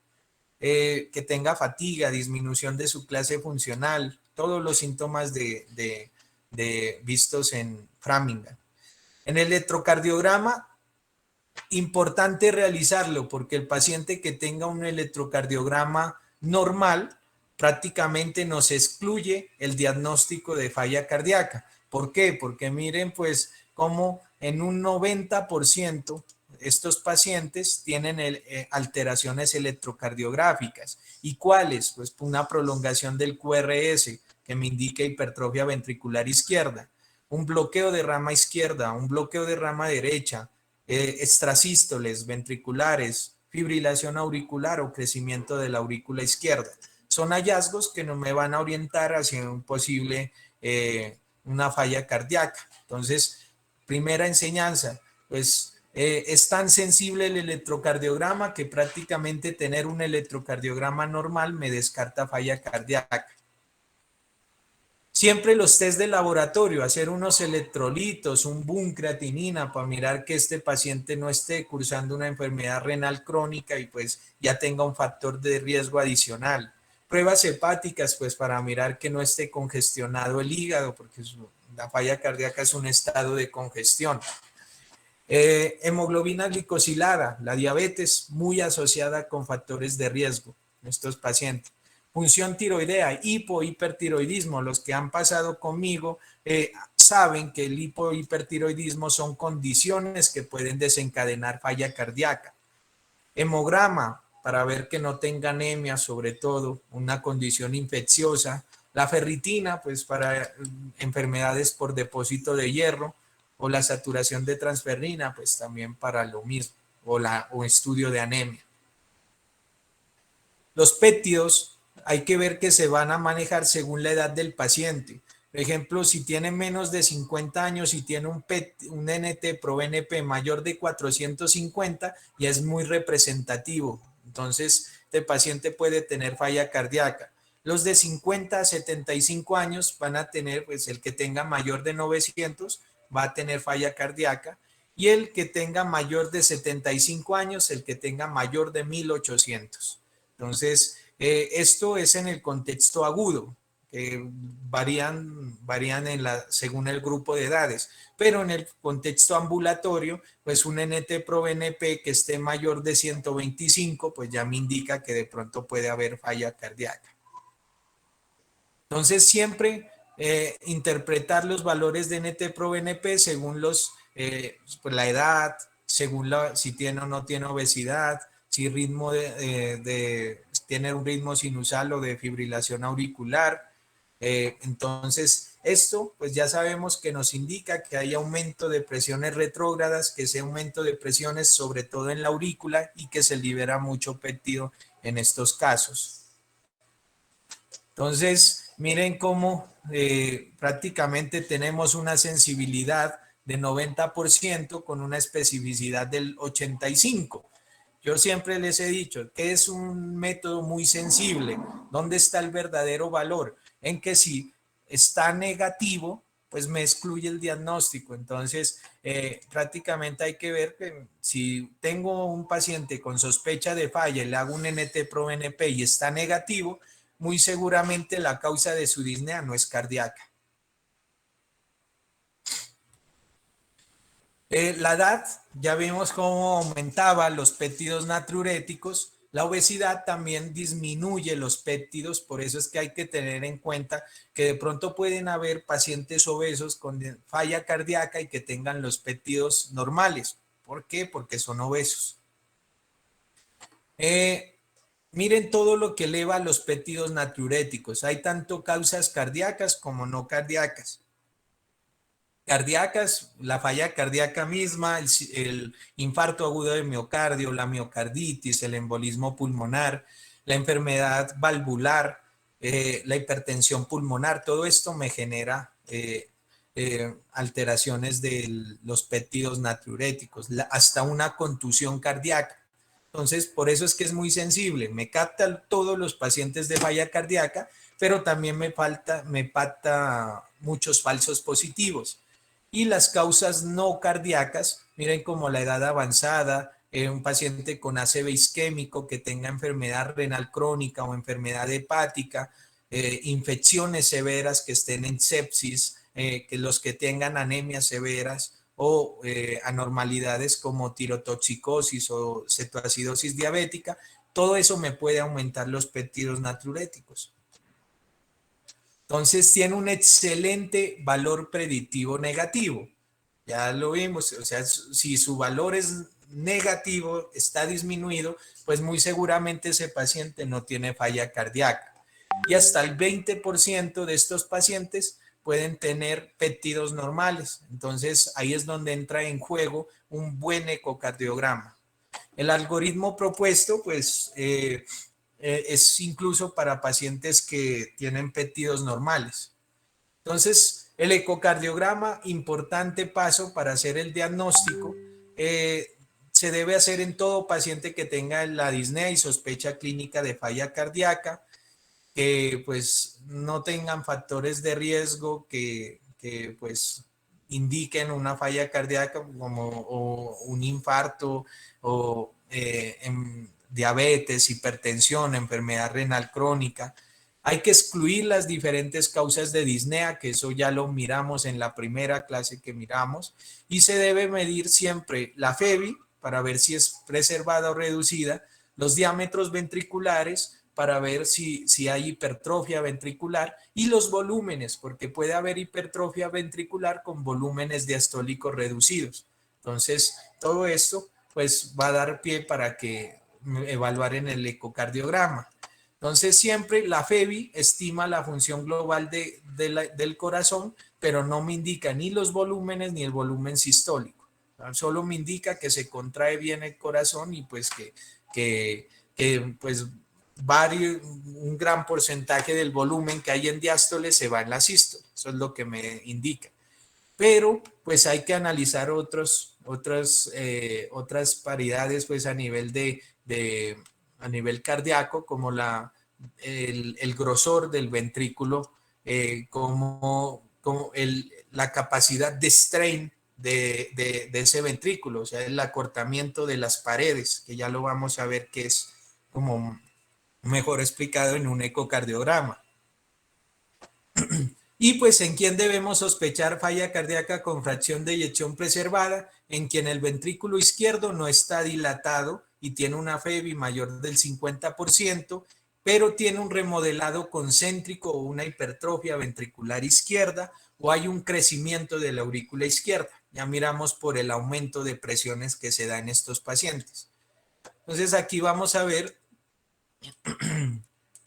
Speaker 1: Que tenga fatiga, disminución de su clase funcional, todos los síntomas vistos en Framingham. En el electrocardiograma, importante realizarlo porque el paciente que tenga un electrocardiograma normal prácticamente nos excluye el diagnóstico de falla cardíaca. ¿Por qué? Porque miren pues como en un 90% estos pacientes tienen alteraciones electrocardiográficas. ¿Y cuáles? Pues una prolongación del QRS que me indica hipertrofia ventricular izquierda, un bloqueo de rama izquierda, un bloqueo de rama derecha, extrasístoles ventriculares, fibrilación auricular o crecimiento de la aurícula izquierda. Son hallazgos que no me van a orientar hacia un posible una falla cardíaca. Entonces, primera enseñanza, pues es tan sensible el electrocardiograma que prácticamente tener un electrocardiograma normal me descarta falla cardíaca. Siempre los test de laboratorio, hacer unos electrolitos, un boom creatinina para mirar que este paciente no esté cursando una enfermedad renal crónica y pues ya tenga un factor de riesgo adicional. Pruebas hepáticas pues para mirar que no esté congestionado el hígado porque la falla cardíaca es un estado de congestión. Hemoglobina glicosilada, la diabetes muy asociada con factores de riesgo en estos pacientes. Función tiroidea, hipohipertiroidismo, los que han pasado conmigo saben que el hipohipertiroidismo son condiciones que pueden desencadenar falla cardíaca. Hemograma, para ver que no tenga anemia, sobre todo una condición infecciosa. La ferritina, pues para enfermedades por depósito de hierro, o la saturación de transferrina, pues también para lo mismo, o estudio de anemia. Los péptidos hay que ver que se van a manejar según la edad del paciente. Por ejemplo, si tiene menos de 50 años y tiene un NT-proBNP mayor de 450, ya es muy representativo. Entonces, este paciente puede tener falla cardíaca. Los de 50 a 75 años van a tener, pues el que tenga mayor de 900 va a tener falla cardíaca. Y el que tenga mayor de 75 años, el que tenga mayor de 1800. Entonces, esto es en el contexto agudo, varían según el grupo de edades, pero en el contexto ambulatorio, pues un NT-proBNP que esté mayor de 125, pues ya me indica que de pronto puede haber falla cardíaca. Entonces, siempre interpretar los valores de NT-proBNP según pues la edad, según si tiene o no tiene obesidad, si tiene un ritmo sinusal o de fibrilación auricular. Entonces, esto pues ya sabemos que nos indica que hay aumento de presiones retrógradas, que ese aumento de presiones sobre todo en la aurícula y que se libera mucho péptido en estos casos. Entonces, miren cómo prácticamente tenemos una sensibilidad de 90% con una especificidad del 85%. Yo siempre les he dicho que es un método muy sensible. ¿Dónde está el verdadero valor? En que si está negativo, pues me excluye el diagnóstico. Entonces, prácticamente hay que ver que si tengo un paciente con sospecha de falla y le hago un NT-proBNP y está negativo, muy seguramente la causa de su disnea no es cardíaca. La edad, ya vimos cómo aumentaba los péptidos natriuréticos. La obesidad también disminuye los péptidos, por eso es que hay que tener en cuenta que de pronto pueden haber pacientes obesos con falla cardíaca y que tengan los péptidos normales. ¿Por qué? Porque son obesos. Miren todo lo que eleva los péptidos natriuréticos. Hay tanto causas cardíacas como no cardíacas. cardíacas, la falla cardíaca misma, el infarto agudo de miocardio, la miocarditis, el embolismo pulmonar, la enfermedad valvular, la hipertensión pulmonar, todo esto me genera alteraciones de los péptidos natriuréticos, hasta una contusión cardíaca. Entonces, por eso es que es muy sensible. Me capta todos los pacientes de falla cardíaca, pero también me pacta muchos falsos positivos. Y las causas no cardíacas, miren como la edad avanzada, un paciente con ACV isquémico que tenga enfermedad renal crónica o enfermedad hepática, infecciones severas que estén en sepsis, que los que tengan anemias severas o anormalidades como tirotoxicosis o cetoacidosis diabética, todo eso me puede aumentar los péptidos natriuréticos. Entonces tiene un excelente valor predictivo negativo. Ya lo vimos, o sea, si su valor es negativo, está disminuido, pues muy seguramente ese paciente no tiene falla cardíaca. Y hasta el 20% de estos pacientes pueden tener péptidos normales. Entonces ahí es donde entra en juego un buen ecocardiograma. El algoritmo propuesto, pues, es incluso para pacientes que tienen péptidos normales. Entonces, el ecocardiograma, importante paso para hacer el diagnóstico, se debe hacer en todo paciente que tenga la disnea y sospecha clínica de falla cardíaca, que pues no tengan factores de riesgo que pues indiquen una falla cardíaca como un infarto o diabetes, hipertensión, enfermedad renal crónica. Hay que excluir las diferentes causas de disnea, que eso ya lo miramos en la primera clase que miramos, y se debe medir siempre la FEBI para ver si es preservada o reducida, los diámetros ventriculares para ver si hay hipertrofia ventricular y los volúmenes, porque puede haber hipertrofia ventricular con volúmenes diastólicos reducidos. Entonces, todo esto pues va a dar pie para que evaluar en el ecocardiograma. Entonces, siempre la FEBI estima la función global del corazón, pero no me indica ni los volúmenes ni el volumen sistólico. Solo me indica que se contrae bien el corazón y pues que pues un gran porcentaje del volumen que hay en diástole se va en la sístole. Eso es lo que me indica. Pero pues hay que analizar otras paridades pues a nivel a nivel cardíaco, como el grosor del ventrículo, como la capacidad de strain de ese ventrículo, o sea, el acortamiento de las paredes, que ya lo vamos a ver que es como mejor explicado en un ecocardiograma. Y pues en quién debemos sospechar falla cardíaca con fracción de eyección preservada, en quien el ventrículo izquierdo no está dilatado y tiene una FEBI mayor del 50%, pero tiene un remodelado concéntrico o una hipertrofia ventricular izquierda, o hay un crecimiento de la aurícula izquierda. Ya miramos por el aumento de presiones que se da en estos pacientes. Entonces aquí vamos a ver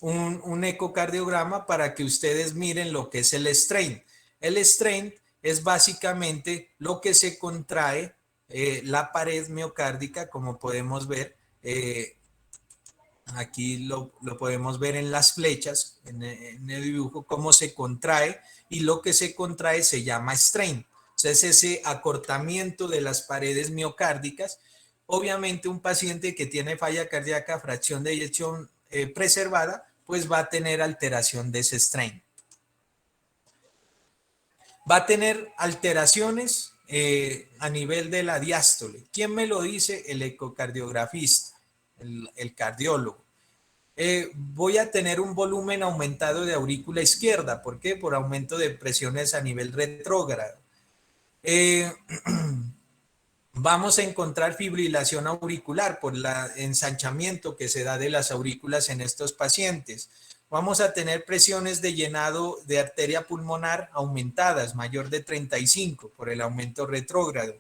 Speaker 1: un ecocardiograma para que ustedes miren lo que es el strain. El strain es básicamente lo que se contrae la pared miocárdica, como podemos ver. Aquí lo podemos ver en las flechas, en el dibujo, cómo se contrae, y lo que se contrae se llama strain. O sea, es ese acortamiento de las paredes miocárdicas. Obviamente un paciente que tiene falla cardíaca, fracción de eyección preservada, pues va a tener alteración de ese strain. Va a tener alteraciones a nivel de la diástole. ¿Quién me lo dice? El ecocardiografista, el cardiólogo. Voy a tener un volumen aumentado de aurícula izquierda. ¿Por qué? Por aumento de presiones a nivel retrógrado. Vamos a encontrar fibrilación auricular por el ensanchamiento que se da de las aurículas en estos pacientes. Vamos a tener presiones de llenado de arteria pulmonar aumentadas, mayor de 35 por el aumento retrógrado.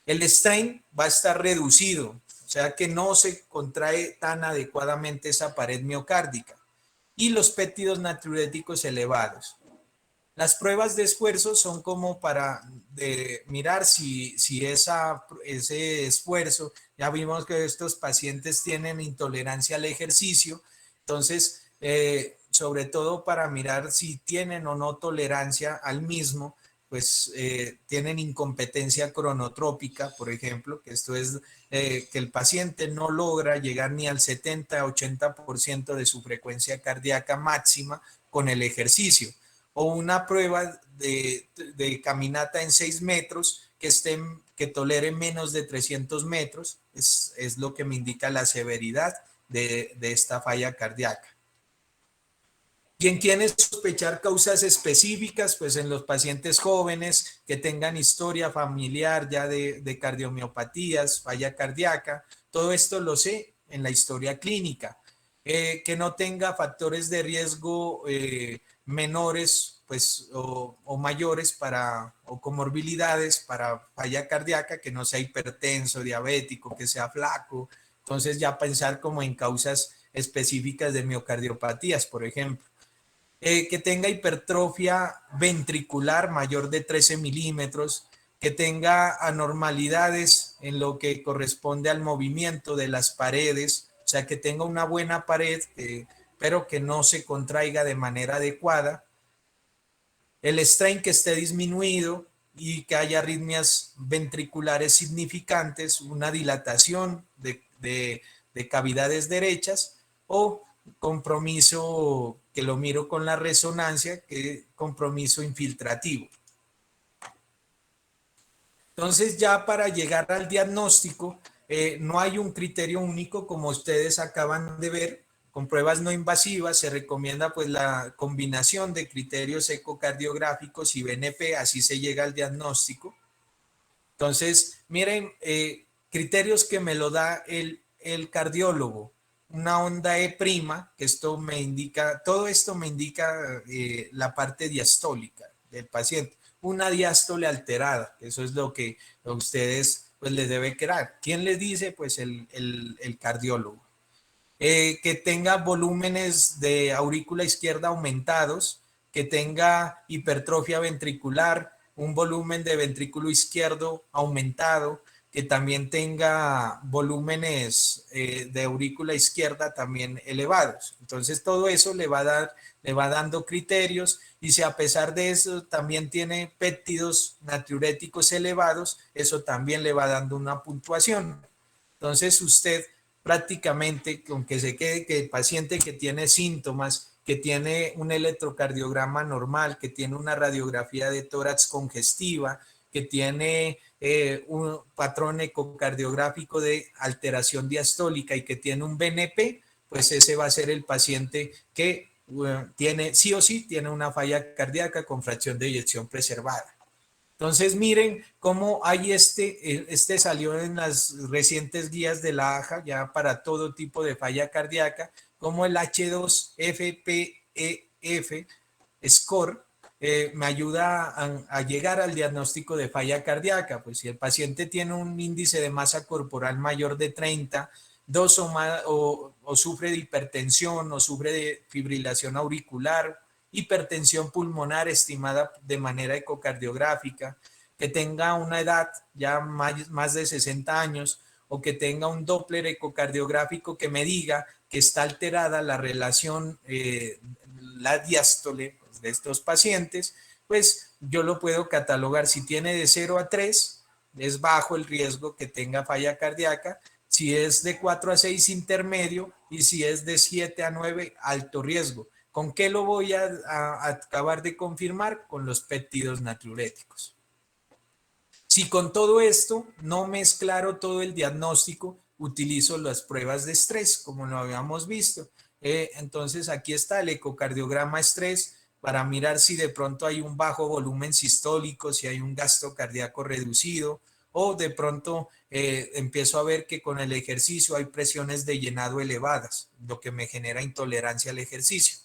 Speaker 1: El strain va a estar reducido, o sea que no se contrae tan adecuadamente esa pared miocárdica. Y los péptidos natriuréticos elevados. Las pruebas de esfuerzo son como para mirar si ese esfuerzo, ya vimos que estos pacientes tienen intolerancia al ejercicio, entonces, sobre todo para mirar si tienen o no tolerancia al mismo, pues tienen incompetencia cronotrópica, por ejemplo, que esto es que el paciente no logra llegar ni al 70-80% de su frecuencia cardíaca máxima con el ejercicio, o una prueba de caminata en 6 metros que tolere menos de 300 metros, es lo que me indica la severidad de esta falla cardíaca. ¿Y en quiénes sospechar causas específicas? Pues en los pacientes jóvenes que tengan historia familiar ya de cardiomiopatías, falla cardíaca, todo esto lo sé en la historia clínica. Que no tenga factores de riesgo menores pues, o mayores o comorbilidades para falla cardíaca, que no sea hipertenso, diabético, que sea flaco. Entonces ya pensar como en causas específicas de miocardiopatías, por ejemplo. Que tenga hipertrofia ventricular mayor de 13 milímetros, que tenga anormalidades en lo que corresponde al movimiento de las paredes, o sea, que tenga una buena pared, pero que no se contraiga de manera adecuada, el strain que esté disminuido y que haya arritmias ventriculares significantes, una dilatación de cavidades derechas o compromiso que lo miro con la resonancia, que compromiso infiltrativo. Entonces ya para llegar al diagnóstico, no hay un criterio único como ustedes acaban de ver. Con pruebas no invasivas se recomienda pues la combinación de criterios ecocardiográficos y BNP, así se llega al diagnóstico. Entonces, miren, criterios que me lo da el cardiólogo. Una onda E', que esto me indica, todo esto me indica la parte diastólica del paciente. Una diástole alterada, eso es lo que a ustedes pues les debe quedar. ¿Quién les dice? Pues el cardiólogo. Que tenga volúmenes de aurícula izquierda aumentados, que tenga hipertrofia ventricular, un volumen de ventrículo izquierdo aumentado, que también tenga volúmenes de aurícula izquierda también elevados. Entonces todo eso le va dando criterios, y si a pesar de eso también tiene péptidos natriuréticos elevados, eso también le va dando una puntuación. Entonces usted prácticamente, con que se quede que el paciente que tiene síntomas, que tiene un electrocardiograma normal, que tiene una radiografía de tórax congestiva, que tiene un patrón ecocardiográfico de alteración diastólica y que tiene un BNP, pues ese va a ser el paciente que tiene, sí o sí, tiene una falla cardíaca con fracción de eyección preservada. Entonces miren cómo hay este salió en las recientes guías de la AJA ya para todo tipo de falla cardíaca, como el H2FPEF score me ayuda a llegar al diagnóstico de falla cardíaca. Pues si el paciente tiene un índice de masa corporal mayor de 30, dos o más, o sufre de hipertensión, o sufre de fibrilación auricular, hipertensión pulmonar estimada de manera ecocardiográfica, que tenga una edad ya más de 60 años, o que tenga un Doppler ecocardiográfico que me diga que está alterada la relación, la diástole pues, de estos pacientes, pues yo lo puedo catalogar. Si tiene de 0 a 3, es bajo el riesgo que tenga falla cardíaca. Si es de 4 a 6, intermedio, y si es de 7 a 9, alto riesgo. ¿Con qué lo voy a acabar de confirmar? Con los péptidos natriuréticos. Si con todo esto no me es claro todo el diagnóstico, utilizo las pruebas de estrés, como lo habíamos visto. Entonces aquí está el ecocardiograma estrés para mirar si de pronto hay un bajo volumen sistólico, si hay un gasto cardíaco reducido, o de pronto empiezo a ver que con el ejercicio hay presiones de llenado elevadas, lo que me genera intolerancia al ejercicio.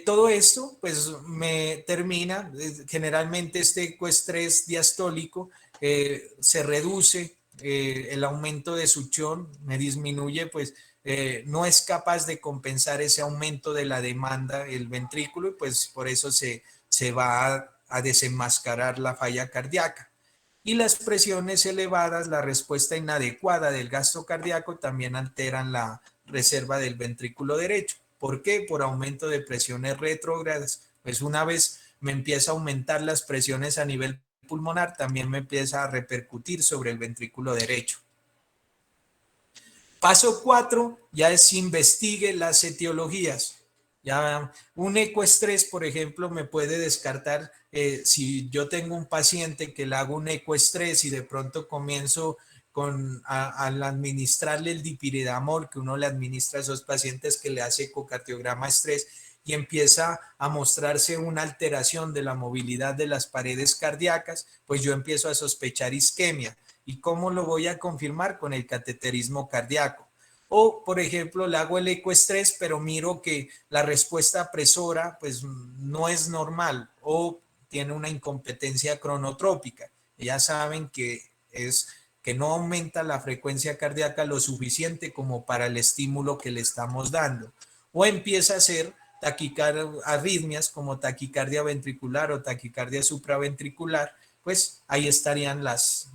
Speaker 1: Todo esto pues me termina, generalmente este ecoestrés diastólico se reduce, el aumento de succión me disminuye pues no es capaz de compensar ese aumento de la demanda el ventrículo y pues por eso se va a desenmascarar la falla cardíaca. Y las presiones elevadas, la respuesta inadecuada del gasto cardíaco también alteran la reserva del ventrículo derecho. ¿Por qué? Por aumento de presiones retrógradas. Pues una vez me empieza a aumentar las presiones a nivel pulmonar, también me empieza a repercutir sobre el ventrículo derecho. Paso 4 ya es investigue las etiologías. Ya un ecoestrés, por ejemplo, me puede descartar si yo tengo un paciente que le hago un ecoestrés y de pronto comienzo al administrarle el dipiridamol que uno le administra a esos pacientes que le hace ecocardiograma estrés y empieza a mostrarse una alteración de la movilidad de las paredes cardíacas, pues yo empiezo a sospechar isquemia. ¿Y cómo lo voy a confirmar? Con el cateterismo cardíaco. O, por ejemplo, le hago el ecoestrés, pero miro que la respuesta presora pues no es normal o tiene una incompetencia cronotrópica. Ya saben que no aumenta la frecuencia cardíaca lo suficiente como para el estímulo que le estamos dando. O empieza a ser arritmias como taquicardia ventricular o taquicardia supraventricular, pues ahí estarían las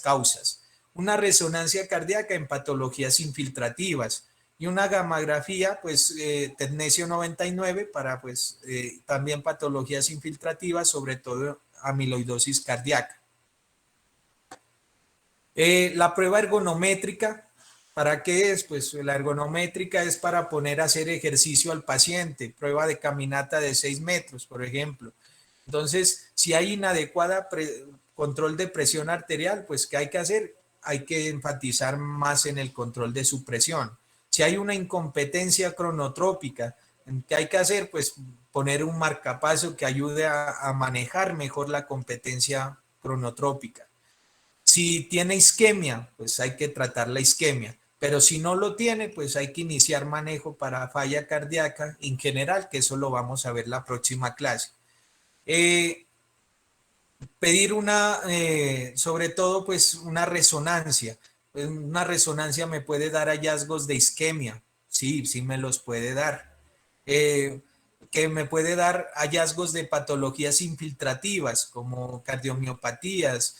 Speaker 1: causas. Una resonancia cardíaca en patologías infiltrativas y una gammagrafía, pues tecnesio 99 para pues también patologías infiltrativas, sobre todo amiloidosis cardíaca. La prueba ergonométrica, ¿para qué es? Pues la ergonométrica es para poner a hacer ejercicio al paciente, prueba de caminata de 6 metros, por ejemplo. Entonces, si hay inadecuada control de presión arterial, pues ¿qué hay que hacer? Hay que enfatizar más en el control de su presión. Si hay una incompetencia cronotrópica, ¿qué hay que hacer? Pues poner un marcapaso que ayude a manejar mejor la competencia cronotrópica. Si tiene isquemia, pues hay que tratar la isquemia. Pero si no lo tiene, pues hay que iniciar manejo para falla cardíaca en general, que eso lo vamos a ver la próxima clase. Pedir sobre todo, pues una resonancia. Una resonancia me puede dar hallazgos de isquemia. Sí, sí me los puede dar. Que me puede dar hallazgos de patologías infiltrativas como cardiomiopatías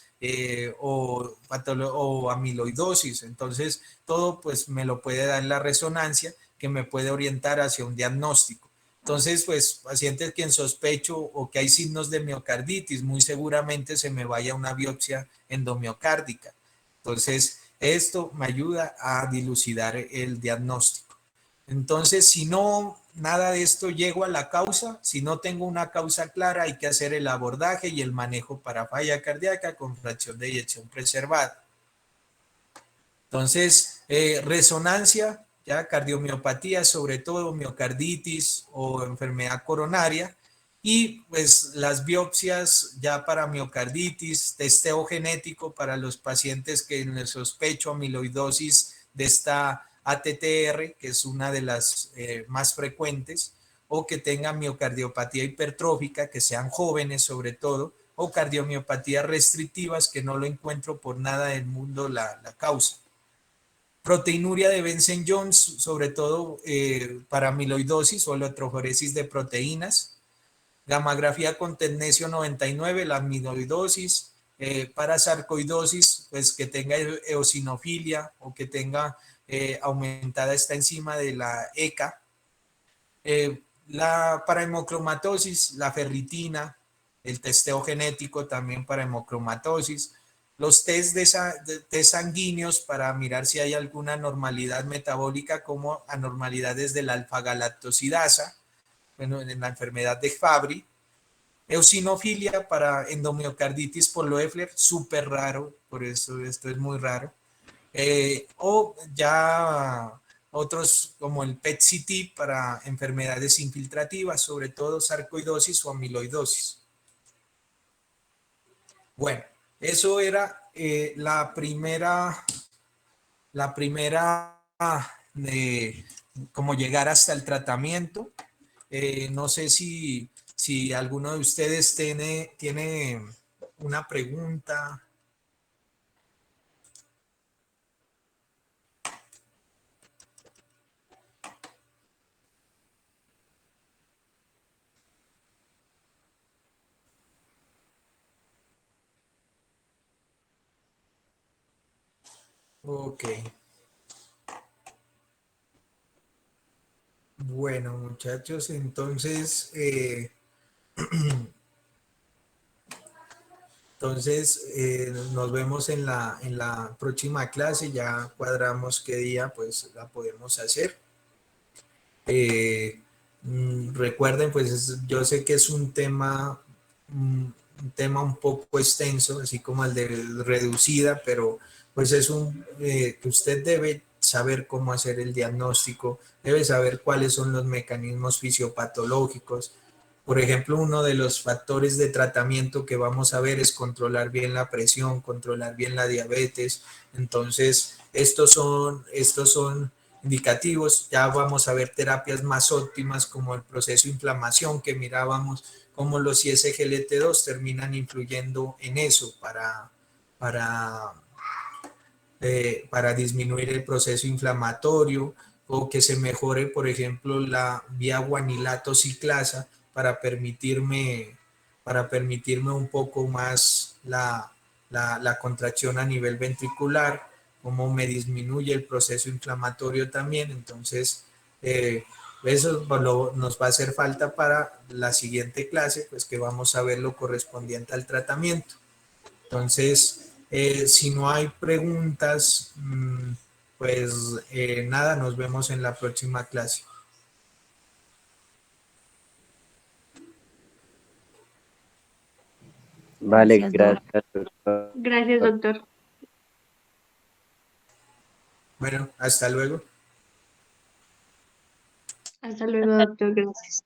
Speaker 1: o amiloidosis. Entonces, todo pues me lo puede dar la resonancia que me puede orientar hacia un diagnóstico. Entonces, pues, pacientes que en sospecho o que hay signos de miocarditis, muy seguramente se me vaya una biopsia endomiocárdica. Entonces, esto me ayuda a dilucidar el diagnóstico. Entonces, si no, nada de esto llego a la causa, si no tengo una causa clara, hay que hacer el abordaje y el manejo para falla cardíaca con fracción de eyección preservada. Entonces, resonancia, ya cardiomiopatía, sobre todo miocarditis o enfermedad coronaria, y pues las biopsias ya para miocarditis, testeo genético para los pacientes que en el sospecho amiloidosis de esta ATTR, que es una de las más frecuentes, o que tengan miocardiopatía hipertrófica, que sean jóvenes sobre todo, o cardiomiopatías restrictivas, que no lo encuentro por nada del mundo la causa. Proteinuria de Benson-Jones, sobre todo para amiloidosis o electroforesis de proteínas. Gammagrafía con tecnesio 99, la amiloidosis. Para sarcoidosis, pues que tenga eosinofilia o que tenga aumentada esta enzima de la ECA. Para hemocromatosis, la ferritina, el testeo genético también para hemocromatosis, los test test sanguíneos para mirar si hay alguna anormalidad metabólica como anormalidades de la alfa-galactosidasa, bueno, en la enfermedad de Fabry, eosinofilia para endomiocarditis por Loeffler, súper raro, por eso esto es muy raro, o ya otros como el PET-CT para enfermedades infiltrativas, sobre todo sarcoidosis o amiloidosis. Bueno, eso era la primera de cómo llegar hasta el tratamiento. No sé si alguno de ustedes tiene una pregunta. Ok. Bueno, muchachos, entonces, nos vemos en la próxima clase, ya cuadramos qué día pues la podemos hacer. Eh, Recuerden, pues yo sé que es un tema un poco extenso, así como el de reducida, pero pues es que usted debe saber cómo hacer el diagnóstico, debe saber cuáles son los mecanismos fisiopatológicos. Por ejemplo, uno de los factores de tratamiento que vamos a ver es controlar bien la presión, controlar bien la diabetes. Entonces, estos son indicativos. Ya vamos a ver terapias más óptimas como el proceso de inflamación que mirábamos, cómo los ISGLT2 terminan influyendo en eso para, para disminuir el proceso inflamatorio o que se mejore, por ejemplo, la vía guanilato ciclasa para permitirme un poco más la contracción a nivel ventricular, cómo me disminuye el proceso inflamatorio también. Entonces, eso nos va a hacer falta para la siguiente clase, pues que vamos a ver lo correspondiente al tratamiento. Entonces, si no hay preguntas, pues nada, nos vemos en la próxima clase.
Speaker 2: Vale,
Speaker 3: Gracias, Doc.
Speaker 2: gracias, doctor.
Speaker 4: Gracias, doctor.
Speaker 1: Bueno, hasta luego.
Speaker 4: Hasta luego, doctor. Gracias.